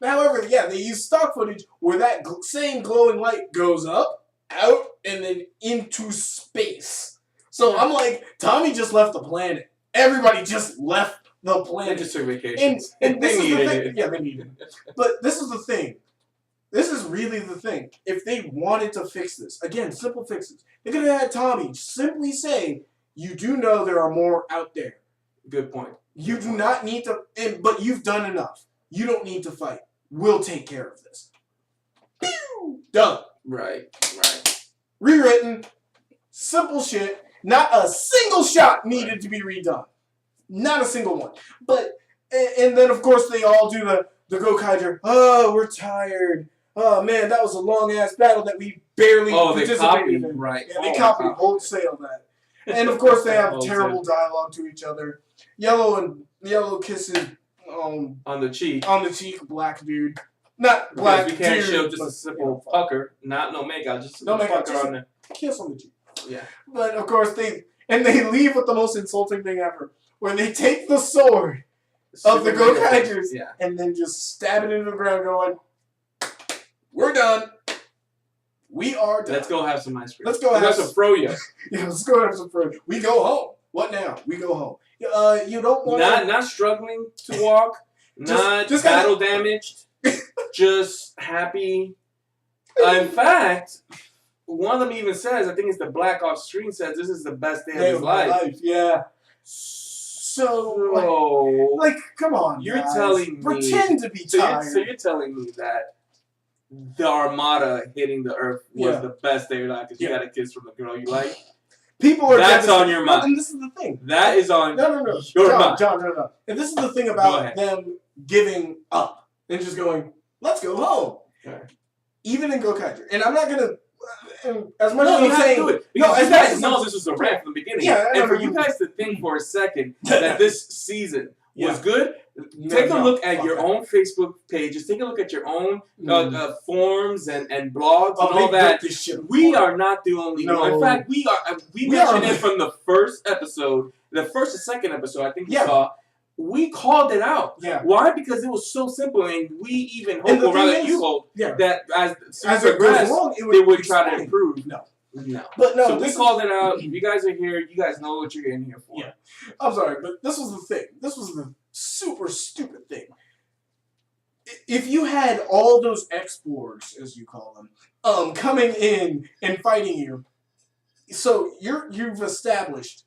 they use stock footage where that same glowing light goes up, out, and then into space. So I'm like, Tommy just left the planet. Everybody just left the planet. They just took vacations. And this is the thing. Yeah, they needed it. But this is the thing. This is really the thing. If they wanted to fix this, again, simple fixes, they could have had Tommy simply say, you do know there are more out there. Good point. You do not need to, but you've done enough. You don't need to fight. We'll take care of this. Pew! Done. Right. Rewritten. Simple shit. Not a single shot needed to be redone. Not a single one. But, and then of course they all do the Gokaiger. Oh, we're tired. Oh man, that was a long ass battle that we barely participated in. Right. Yeah, they copied wholesale that. And of course they have terrible dialogue to each other. Yellow kisses on the cheek. On the cheek, black dude. Not black dude. We can't show just a simple pucker, not no makeup, just a pucker on the kiss on the cheek. Yeah. But of course they leave with the most insulting thing ever, where they take the sword of the Gokaigers and then just stab it into the ground, going, "We're done. We are done. Let's go have some ice cream. Let's go have some froyo. Yeah, let's go have some froyo. We go home. What now? We go home. You don't want not struggling to walk, just battle damaged, just happy. In fact, one of them even says, I think it's the Black off screen says, this is the best day of his life. Yeah. So, like, come on, you're guys. telling me, pretend to be tired. So you're telling me that the Armada hitting the Earth was the best day of your life because you got a kiss from the girl you like? People are That's on your mind. And this is the thing. That is on your mind. John, no. And this is the thing about them giving up and just going, let's go home. Okay. Even in Gokaiger. And I'm not going to, as much as I'm saying, you guys know this was a rant from the beginning. Yeah, and for you guys to think for a second that this season was good, take a look at your own Facebook pages. Take a look at your own forums and blogs and all that. We are not the only one. In fact, we mentioned it from the first episode, the first and second episode. I think you saw. We called it out. Yeah. Why? Because it was so simple, and we even hope, or rather, you hope that as it goes along, they would try to improve. No. But no. So we called it out. You guys are here. You guys know what you're in here for. Yeah. I'm sorry, but this was the thing. This was the super stupid thing. If you had all those explorers, as you call them, coming in and fighting you, So you've established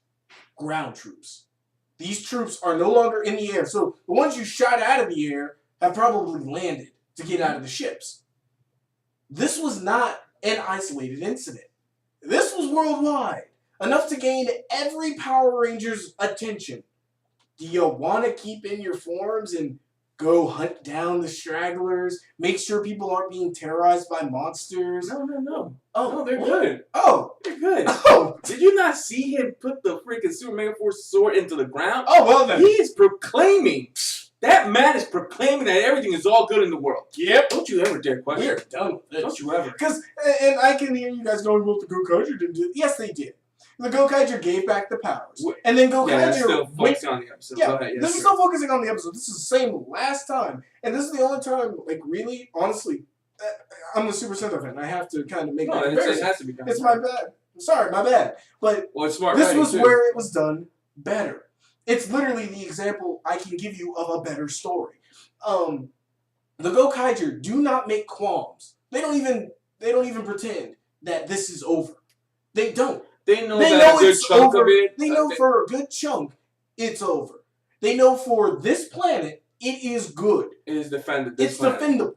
ground troops. These troops are no longer in the air. So the ones you shot out of the air have probably landed to get out of the ships. This was not an isolated incident. This was worldwide. Enough to gain every Power Ranger's attention. Do you want to keep in your forms and go hunt down the stragglers? Make sure people aren't being terrorized by monsters? No. Oh, no, they're good. Oh. They're good. Oh. Did you not see him put the freaking Super MegaForce sword into the ground? Oh, well then. He is proclaiming. That man is proclaiming that everything is all good in the world. Yep. Don't you ever dare question. We're done with this. Don't you ever. Because, and I can hear you guys going, well, the Gokaiger didn't do it. Yes, they did. The Gokaiger gave back the powers. And then Gokaiger... still focusing on the episode. Yeah, this is still focusing on the episode. This is the same last time. And this is the only time, like, really, honestly, I'm a Super Sentai fan. I have to kind of make that comparison. It has to be done. It's my bad. Sorry, my bad. But it's smart this was where it was done better. It's literally the example I can give you of a better story. The Gokaiger do not make qualms. They don't even pretend that this is over. They don't. They know that a good chunk of it. They know for a good chunk, it's over. They know for this planet, it is good. It is defended. It's defendable.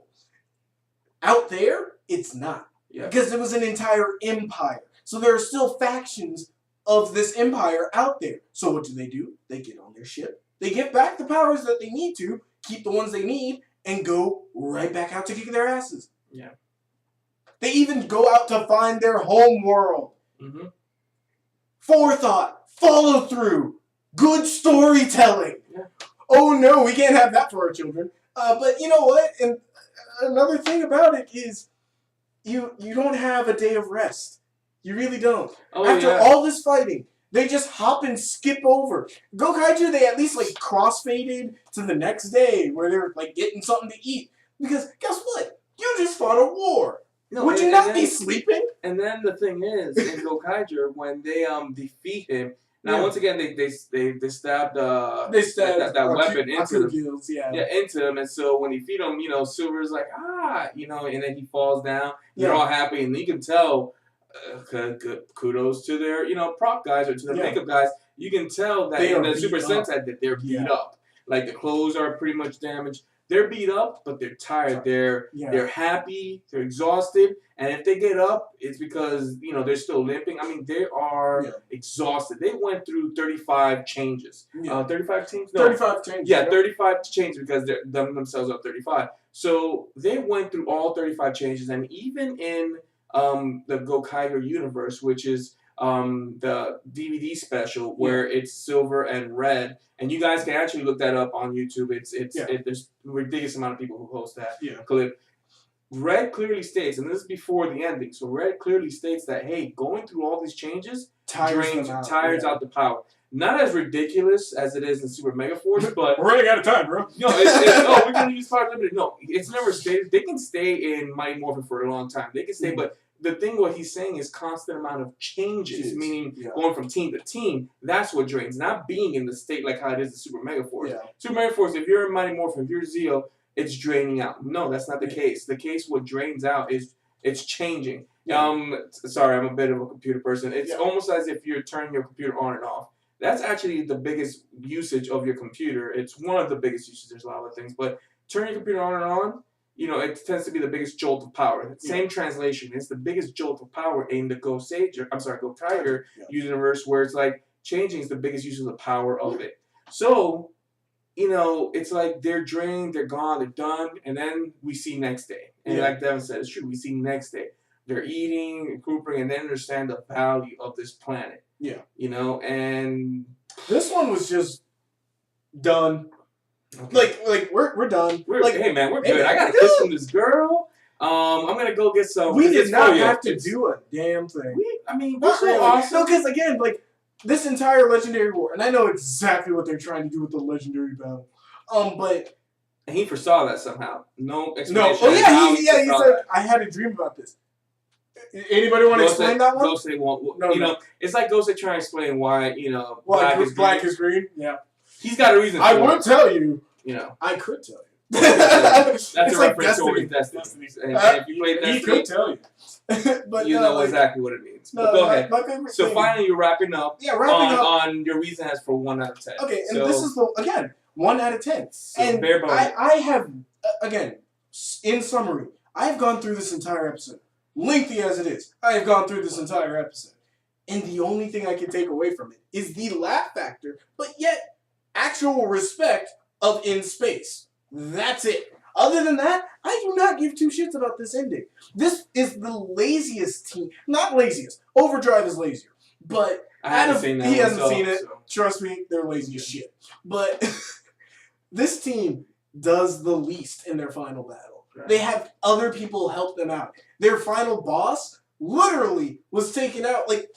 Out there, it's not. Yeah. Because it was an entire empire. So there are still factions of this empire out there. So what do? They get on their ship. They get back the powers that they need to, keep the ones they need, and go right back out to kick their asses. Yeah. They even go out to find their home world. Mm-hmm. Forethought, follow through, good storytelling. Yeah. Oh no, we can't have that for our children. But you know what? And another thing about it is, you don't have a day of rest. You really don't. Oh, After all this fighting, they just hop and skip over. Gokaiger, they at least like crossfaded to the next day where they're like getting something to eat. Because guess what? You just fought a war. No, would you not be sleeping? And then the thing is, in Gokaiger, when they defeat him, now once again they stabbed that weapon into him. Into him, and so when he feed him, Silver's like and then he falls down. They're all happy, and you can tell. Kudos to their prop guys or to the makeup guys. You can tell that in the Super Sentai that they're beat up. Like the clothes are pretty much damaged. They're beat up, but they're tired. They're happy. They're exhausted. And if they get up, it's because they're still limping. I mean, they are exhausted. They went through 35 changes. 35 changes? No. 35 changes. Yeah, 35 changes because they're themselves up 35. So they went through all 35 changes, and even in the Gokaiger universe, which is the DVD special where it's Silver and Red, and you guys can actually look that up on YouTube. There's a ridiculous amount of people who host that clip. Red clearly states, and this is before the ending, so Red clearly states that, hey, going through all these changes tires out the power. Not as ridiculous as it is in Super MegaForce, but we're running out of time, bro. No, we're gonna use power limited. No, it's never stated. They can stay in Mighty Morphin for a long time. They can stay, but the thing what he's saying is constant amount of changes, meaning going from team to team. That's what drains. Not being in the state like how it is in Super MegaForce. Super MegaForce, if you're in Mighty Morphin, if you're Zeo, it's draining out. No, that's not the case. The case what drains out is it's changing. Sorry, I'm a bit of a computer person. It's almost as if you're turning your computer on and off. That's actually the biggest usage of your computer. It's one of the biggest uses. There's a lot of things, but turning your computer on and on, it tends to be the biggest jolt of power. Same translation. It's the biggest jolt of power in the Gokaiger universe, where it's like changing is the biggest use of the power of it. So, it's like they're drained, they're gone, they're done, and then we see next day. And like Devin said, it's true. We see next day. They're eating, recuperating, and they understand the value of this planet. And this one was just done. Okay. Like we're done. Hey man, we're good. I got a kiss from this girl. I'm gonna go get some. We did not have to do a damn thing. We're so awesome. No, because again, this entire Legendary War, and I know exactly what they're trying to do with the Legendary Battle. But and he foresaw that somehow. No explanation. No. Oh yeah, he said I had a dream about this. Anybody want to explain that one? Gosei won't. No. It's like Gosei trying to explain why black is green. Yeah, he's got a reason. I would tell you. I could tell you. That's a like reference towards Destiny. And if you play Destiny, he could tell you. But you know exactly what it means. But go ahead. My favorite so thing, finally, you're wrapping up. Yeah, wrapping up on your reason as for 1 out of 10. Okay, and this is again 1 out of 10. So and bare bones. I have again, in summary, I've gone through this entire episode, lengthy as it is. I have gone through this entire episode, and the only thing I can take away from it is the laugh factor, but yet actual respect of in space. That's it. Other than that, I do not give two shits about this ending. This is the laziest team. Not laziest. Overdrive is lazier. But he hasn't seen it. So. Trust me, they're lazy as shit. But this team does the least in their final battle. Right. They have other people help them out. Their final boss literally was taken out. Like,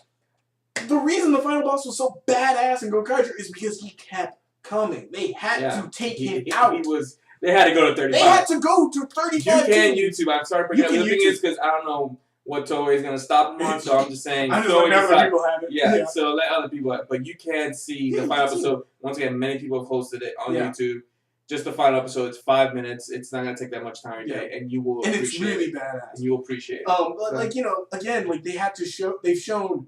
the reason the final boss was so badass in Gokaiger is because he kept coming. They had to take him out. They had to go to 35. They had to go to 35. You can YouTube. I'm sorry for that. The thing is, because I don't know what Toei is going to stop them on, so I'm just saying. I'm just letting other people have it. Yeah, so let other people have it. But you can see the final episode. Once again, many people have hosted it on YouTube. Just the final episode. It's 5 minutes. It's not going to take that much time a day, and you will appreciate it. And it's really badass. And you will appreciate it. But like, again, like they had to show. They've shown,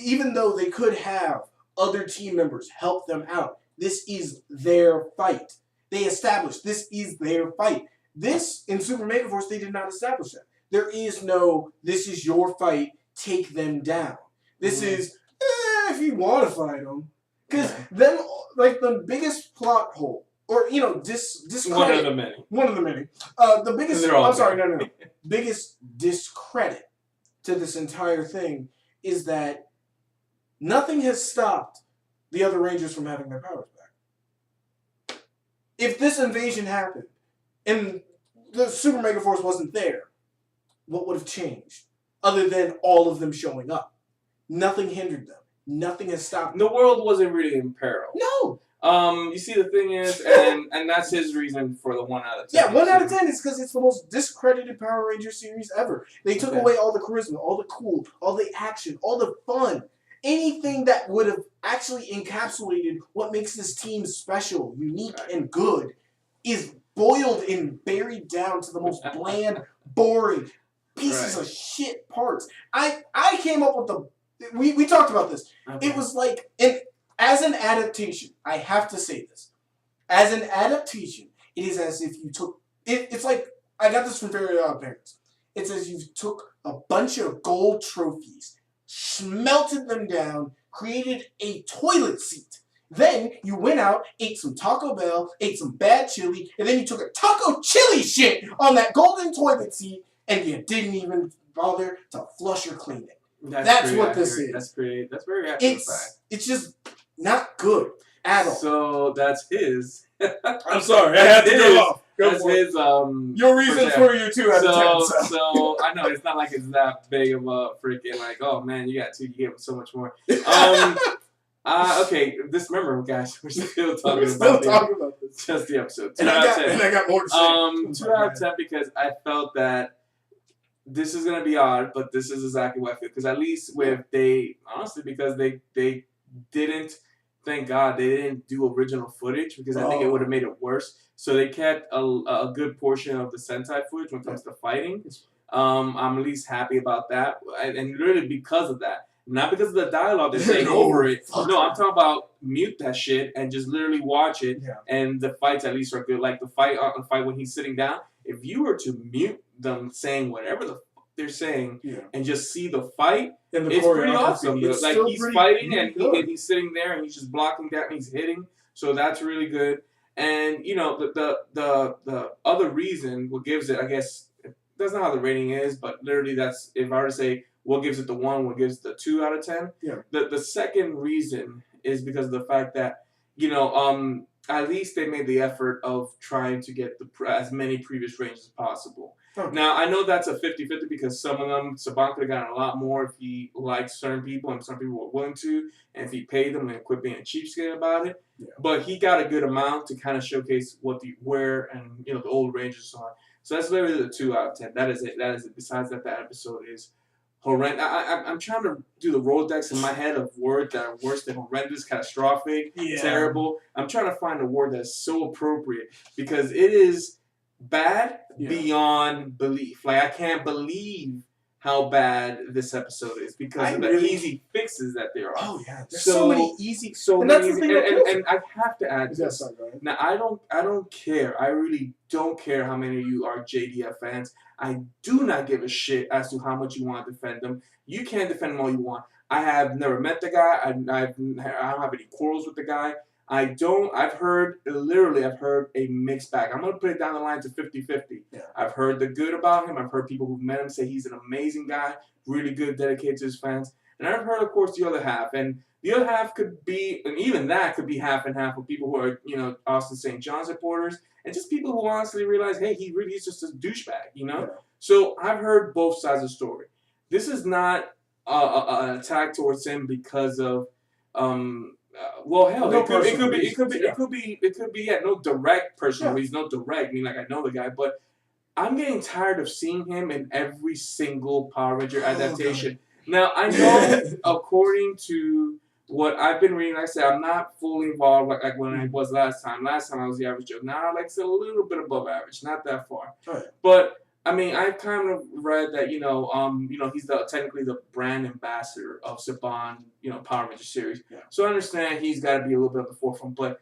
even though they could have other team members help them out, this is their fight. They established this is their fight. This, in Super MegaForce, they did not establish that. There is no, this is your fight, take them down. This is, if you want to fight them. Because them, like, the biggest plot hole, or, discredit. One of the many. One of the many. The biggest, no. Biggest discredit to this entire thing is that nothing has stopped the other Rangers from having their powers back. If this invasion happened and the Super MegaForce wasn't there, what would have changed? Other than all of them showing up. Nothing hindered them. Nothing has stopped them. The world wasn't really in peril. No. You see, the thing is, and that's his reason for the 1 out of 10. Yeah, 1 out of 10 is because it's the most discredited Power Ranger series ever. They took away all the charisma, all the cool, all the action, all the fun. Anything that would have actually encapsulated what makes this team special, unique, and good is boiled and buried down to the most bland, boring pieces of shit parts. I came up with we talked about this. Okay. It was like, as an adaptation, I have to say this. As an adaptation, it is as if you took, it's like, I got this from Very Odd Parents. It's as if you took a bunch of gold trophies, smelted them down, created a toilet seat. Then you went out, ate some Taco Bell, ate some bad chili, and then you took a taco chili shit on that golden toilet seat, and you didn't even bother to flush or clean it. That's what this is. That's very accurate. It's just not good at all. So that's his. I'm sorry, I had to go off. That's his. Your reason for your 2 out of 10. So I know it's not like it's that big of a freaking like, oh man, you got 2, you gave him so much more. Okay, remember, guys, we're still talking about this. Just the episode. 2 out of 10. And I got more to say. 2 out of 10 because I felt that this is gonna be odd, but this is exactly what I feel. Because at least because they didn't. Thank God they didn't do original footage because I think it would have made it worse. So they kept a good portion of the Sentai footage when it comes to fighting. I'm at least happy about that, and really because of that. Not because of the dialogue they're saying over it. No, I'm talking about mute that shit and just literally watch it. Yeah. And the fights at least are good. Like the fight when he's sitting down. If you were to mute them saying whatever the fuck they're saying and just see the fight, it's pretty awesome. Like he's fighting and he's sitting there and he's just blocking that and he's hitting. So that's really good. And the other reason what gives it, I guess, that's not how the rating is, but literally that's, if I were to say what gives it the 1, what gives it the 2 out of 10. Yeah. The second reason is because of the fact that, at least they made the effort of trying to get as many previous ranges as possible. Okay. Now, I know that's a 50-50 because some of them, Saban could have gotten a lot more if he liked certain people and some people were willing to, and if he paid them and quit being a cheapskate about it. Yeah. But he got a good amount to kind of showcase what the old Rangers are. So that's literally the 2 out of 10. That is it. Besides that, that episode is horrendous. I'm trying to do the Rolodex in my head of words that are worse than horrendous, catastrophic, terrible. I'm trying to find a word that's so appropriate because it is bad beyond belief. Like, I can't believe how bad this episode is because of the easy fixes that there are. Oh yeah, there's so many easy. And that's the thing. And I have to add this. Sorry, now I don't care. I really don't care how many of you are JDF fans. I do not give a shit as to how much you want to defend them. You can defend them all you want. I have never met the guy. I don't have any quarrels with the guy. I've heard a mixed bag. I'm going to put it down the line to 50-50. Yeah. I've heard the good about him. I've heard people who've met him say he's an amazing guy, really good, dedicated to his fans. And I've heard, of course, the other half. And the other half could be, and even that could be half and half of people who are, Austin St. John supporters. And just people who honestly realize, hey, he really is just a douchebag, Yeah. So I've heard both sides of the story. This is not an attack towards him because of, well, hell, it could be no direct personal reason, no direct. I mean, like, I know the guy, but I'm getting tired of seeing him in every single Power Ranger adaptation. Now, I know, according to what I've been reading, like I said, I'm not fully involved like when I was last time. Last time I was the average Joe. Now, like I said, a little bit above average, not that far. Right. But I mean, I've kind of read that he's technically the brand ambassador of Saban, Power Ranger series. Yeah. So I understand he's got to be a little bit at the forefront, but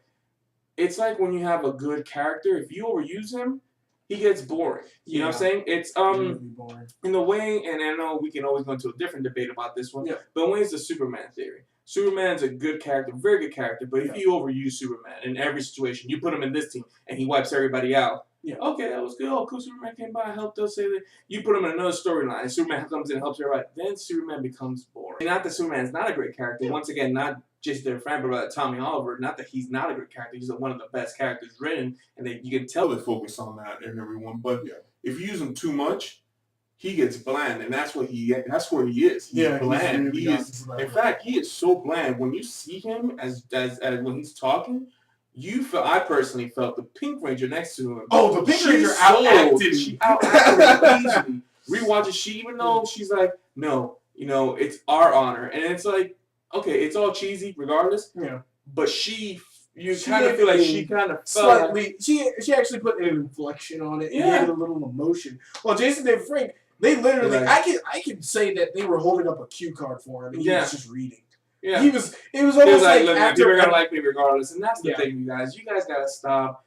it's like when you have a good character, if you overuse him, he gets boring. You know what I'm saying? It's in the way, and I know we can always go into a different debate about this one. Yeah. But in the way, it's the Superman theory. Superman's a good character, very good character, but if you overuse Superman in every situation, you put him in this team and he wipes everybody out. Yeah. Okay, that was good. Oh, cool. Superman came by, helped us. Say that. You put him in another storyline, and Superman comes in and helps everybody. Then Superman becomes boring. Not that Superman's not a great character. Once again, not just their friend, but Tommy Oliver. Not that he's not a great character. He's one of the best characters written, and you can tell. They focus on that and everyone, but if you use him too much, he gets bland, and that's where he is. He's bland. In fact, he is so bland. When you see him as when he's talking. I personally felt the Pink Ranger next to him. Oh, the Pink Ranger out-acted. She out-acted easily. Rewatches she, even though she's like, no, it's our honor. And it's like, okay, it's all cheesy regardless. Yeah. But you kind of feel like she kind of slightly. She actually put an inflection on it and gave it a little emotion. Well, Jason David Frank, they literally, I can say that they were holding up a cue card for him and he was just reading. Yeah, it was almost like people are gonna like me regardless, and that's the thing, you guys. You guys gotta stop.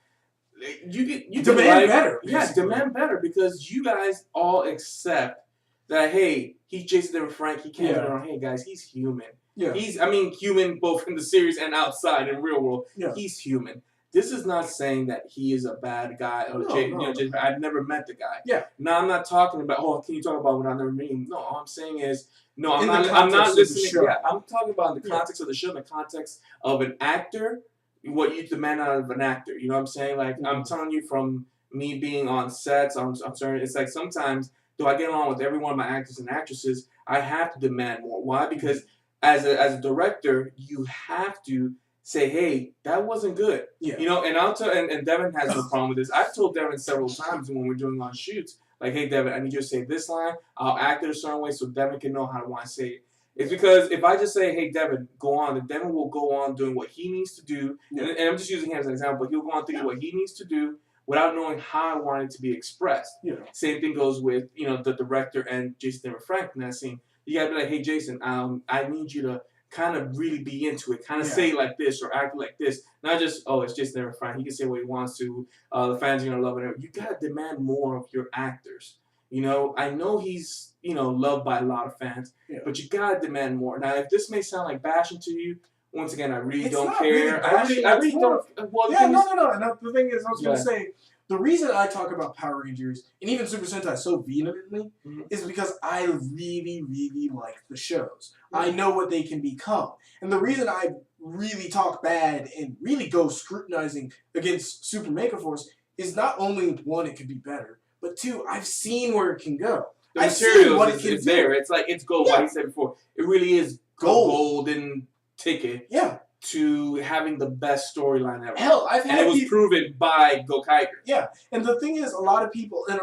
You demand better. Yeah, demand better because you guys all accept that. Hey, he's Jason David Frank. He can't get around. Hey, guys, he's human. Yeah, human both in the series and outside in real world. Yeah. He's human. This is not saying that he is a bad guy. Or I've never met the guy. Yeah. Now I'm not talking about. Oh, can you talk about what I never met him? No, all I'm saying is. No, I'm not listening. Yeah, I'm talking about in the context of the show, in the context of an actor, what you demand out of an actor. You know what I'm saying? Like, I'm telling you from me being on sets, I'm sorry, it's like sometimes, though I get along with every one of my actors and actresses, I have to demand more. Why? Because as a director, you have to say, hey, that wasn't good. Yeah. And I'll tell, and Devin has no problem with this. I've told Devin several times when we're doing our shoots, like, hey, Devin, I need you to say this line. I'll act it a certain way so Devin can know how to want to say it. It's because if I just say, hey, Devin, go on, then Devin will go on doing what he needs to do. Yeah. And I'm just using him as an example, but he'll go on thinking what he needs to do without knowing how I want it to be expressed. Yeah. Same thing goes with, the director and Jason David Frank in that scene. You got to be like, hey, Jason, I need you to kind of really be into it, kind of say it like this or act like this. Not just, it's Jason David Frank. He can say what he wants to. The fans are going to love it. You got to demand more of your actors. I know he's, loved by a lot of fans, but you got to demand more. Now, if this may sound like bashing to you, once again, I really don't care. Really I really don't. Well, no. And the thing is, I was going to say, the reason I talk about Power Rangers and even Super Sentai so vehemently is because I really, really like the shows. I know what they can become. And the reason I really talk bad and really go scrutinizing against Super MegaForce is not only, one, it could be better, but two, I've seen where it can go. The material is there. It's like, it's gold, like I said before. It really is golden ticket. Yeah. To having the best storyline ever. Hell, and it was proven by Go Kiger. Yeah, and the thing is, a lot of people, and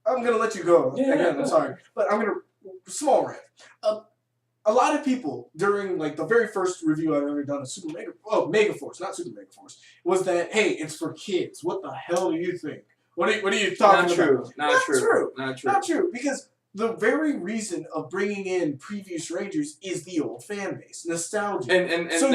I'm gonna let you go. Yeah, again, I'm sorry, but I'm gonna small rant. A lot of people during like the very first review I've ever done of MegaForce, not Super MegaForce, was that hey, it's for kids. What the hell do you think? What are you talking about? Not true. Because the very reason of bringing in previous Rangers is the old fan base, nostalgia. And so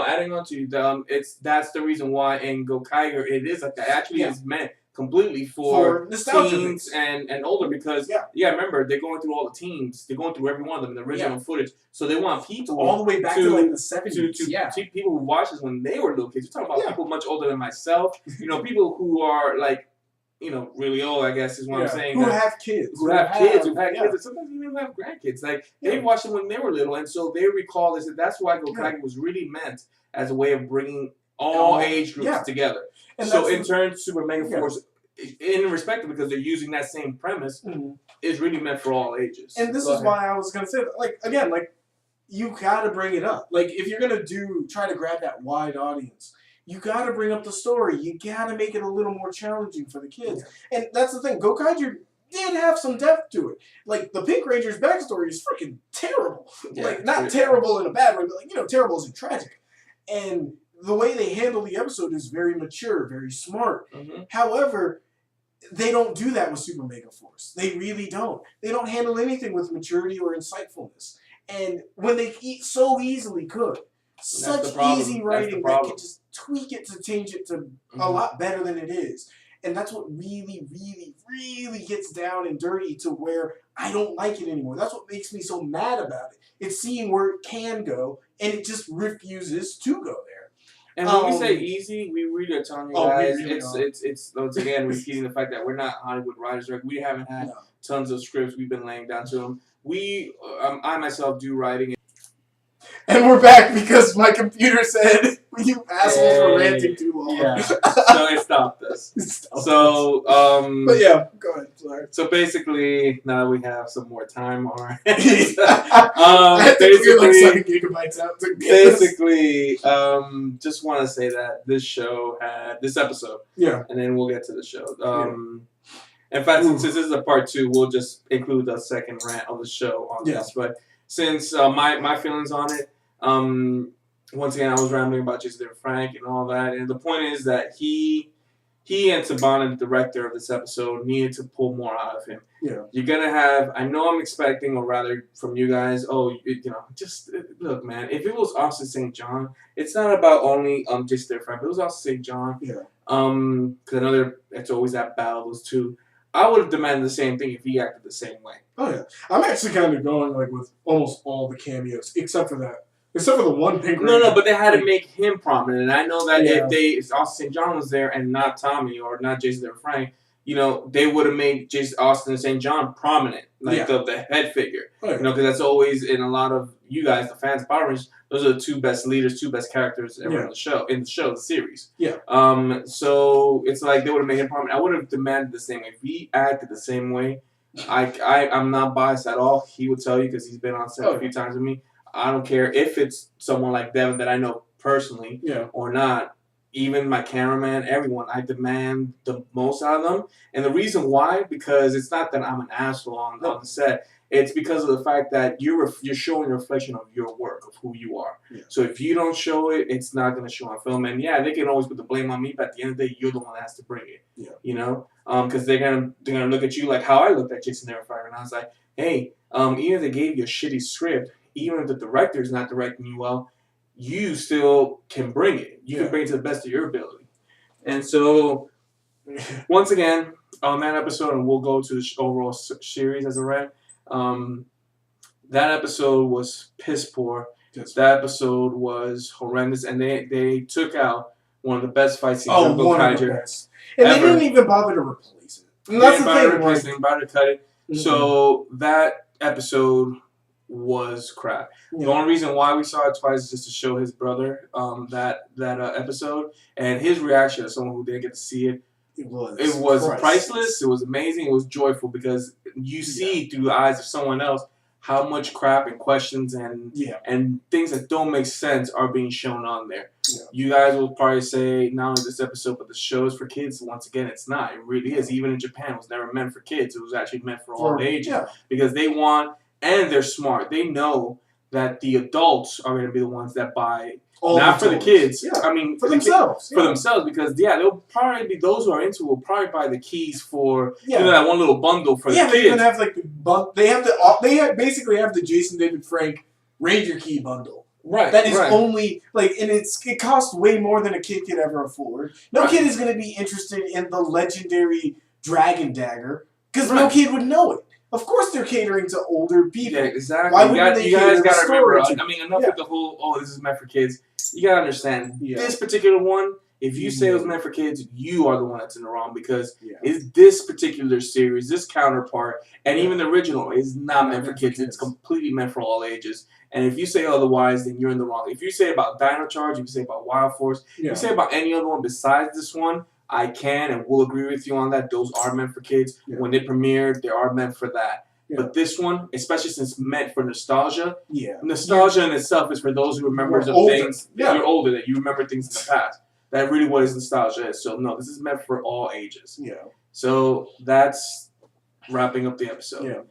adding on to you, that's the reason why in Gokaiger it is like that. Actually, is meant completely for teens and older because remember they're going through all the teams, they're going through every one of them in the original footage, so they want people all the way back to like the 70s to people who watched this when they were little kids. You're talking about people much older than myself, people who are like really old, I guess is what I'm saying. Who have kids, who've had kids, and sometimes even have grandkids. Like they watched it when they were little, and so they recall this. And that's why Gokaiger was really meant as a way of bringing all age groups together. And so in turn, Super MegaForce, in respect of because they're using that same premise, is really meant for all ages. And this is why I was gonna say that, like again, like you gotta bring it up. Like if you're gonna try to grab that wide audience, you gotta bring up the story. You gotta make it a little more challenging for the kids. And that's the thing. Gokaiger did have some depth to it. Like the Pink Ranger's backstory is freaking terrible. Like not terrible in a bad way, but like terrible as in tragic. And the way they handle the episode is very mature, very smart. However, they don't do that with Super MegaForce. They really don't. They don't handle anything with maturity or insightfulness. And when they so easily could. Such easy writing that can just tweak it to change it to a lot better than it is. And that's what really, really, really gets down and dirty to where I don't like it anymore. That's what makes me so mad about it. It's seeing where it can go, and it just refuses to go there. And when we say easy, we really are telling you guys it's once again repeating the fact that we're not Hollywood writers. We haven't had tons of scripts we've been laying down to them. I myself do writing. And we're back because my computer said you assholes were ranting too long. Yeah, so it stopped us. But yeah, go ahead. Sorry. So basically, now that we have some more time on our hands, I have to clear like 7 gigabytes out. Basically, just want to say that this show had this episode. Yeah. And then we'll get to the show. In fact, since this is a part 2, we'll just include the second rant of the show on this. But since my feelings on it, once again, I was rambling about Jason Frank and all that, and the point is that he and Saban, the director of this episode, needed to pull more out of him. Yeah, you're gonna have. I know I'm expecting, or rather, from you guys. Just look, man. If it was Austin St. John, it's not about only Jason Frank. If it was Austin St. John. Yeah. Because I know it's always that battle. Those two. I would have demanded the same thing if he acted the same way. Oh yeah, I'm actually kind of going like with almost all the cameos except for that. Except for the one Pink Ranger. No, but they had to make him prominent. And I know that if Austin St. John was there and not Tommy or not Jason Frank, they would have made Austin St. John prominent, like the head figure. Oh, yeah. Because that's always in a lot of you guys, the fans of Power Rangers, those are the 2 best leaders, 2 best characters ever in the series. Yeah. So it's like they would have made him prominent. I would have demanded the same way. If he acted the same way, I'm not biased at all. He would tell you because he's been on set a few times with me. I don't care if it's someone like Devin that I know personally or not. Even my cameraman, everyone, I demand the most out of them. And the reason why, because it's not that I'm an asshole on the set. It's because of the fact that you're showing a reflection of your work, of who you are. Yeah. So if you don't show it, it's not going to show on film. And they can always put the blame on me, but at the end of the day, you're the one that has to bring it. Yeah. Because they're gonna look at you like how I looked at Jason Fire, and I was like, hey, even if they gave you a shitty script, even if the director is not directing you well, you still can bring it. You can bring it to the best of your ability. And so, once again, on that episode, and we'll go to the overall series as a rant, that episode was piss poor. Yes. That episode was horrendous, and they took out one of the best fight scenes of Gokaiger. And they didn't even bother to replace it. And that's the thing. They didn't bother to cut it. Mm-hmm. So that episode was crap. Yeah. The only reason why we saw it twice is just to show his brother that episode, and his reaction as someone who didn't get to see it. It was priceless. It was amazing. It was joyful because you see through the eyes of someone else how much crap and questions and things that don't make sense are being shown on there. Yeah. You guys will probably say not only this episode, but the show is for kids. Once again, it's not. It really is. Even in Japan, it was never meant for kids. It was actually meant for all ages because they want, and they're smart. They know that the adults are going to be the ones that buy. Not for the kids. Yeah. I mean, for themselves. For themselves, because they'll probably be those who are into it will probably buy the keys for that one little bundle for the kids. Yeah, they even have like they basically have the Jason David Frank Ranger Key bundle. Right. That is only and it costs way more than a kid could ever afford. No kid is going to be interested in the legendary Dragon Dagger because no kid would know it. Of course, they're catering to older people. Yeah, exactly. Why wouldn't they you guys got to remember. I mean, enough with the whole. This is meant for kids. You gotta understand this particular one. If you say it was meant for kids, you are the one that's in the wrong because is this particular series, this counterpart, and even the original is not meant for kids. It's completely meant for all ages. And if you say otherwise, then you're in the wrong. If you say about Dino Charge, if you say about Wild Force, if you say about any other one besides this one, I can and will agree with you on that. Those are meant for kids. When they premiered, they are meant for that. But this one, especially since it's meant for nostalgia, nostalgia in itself is for those who remember things. You're older, that you remember things in the past. That really what is nostalgia is. So, no, this is meant for all ages. Yeah. So, that's wrapping up the episode. Yeah.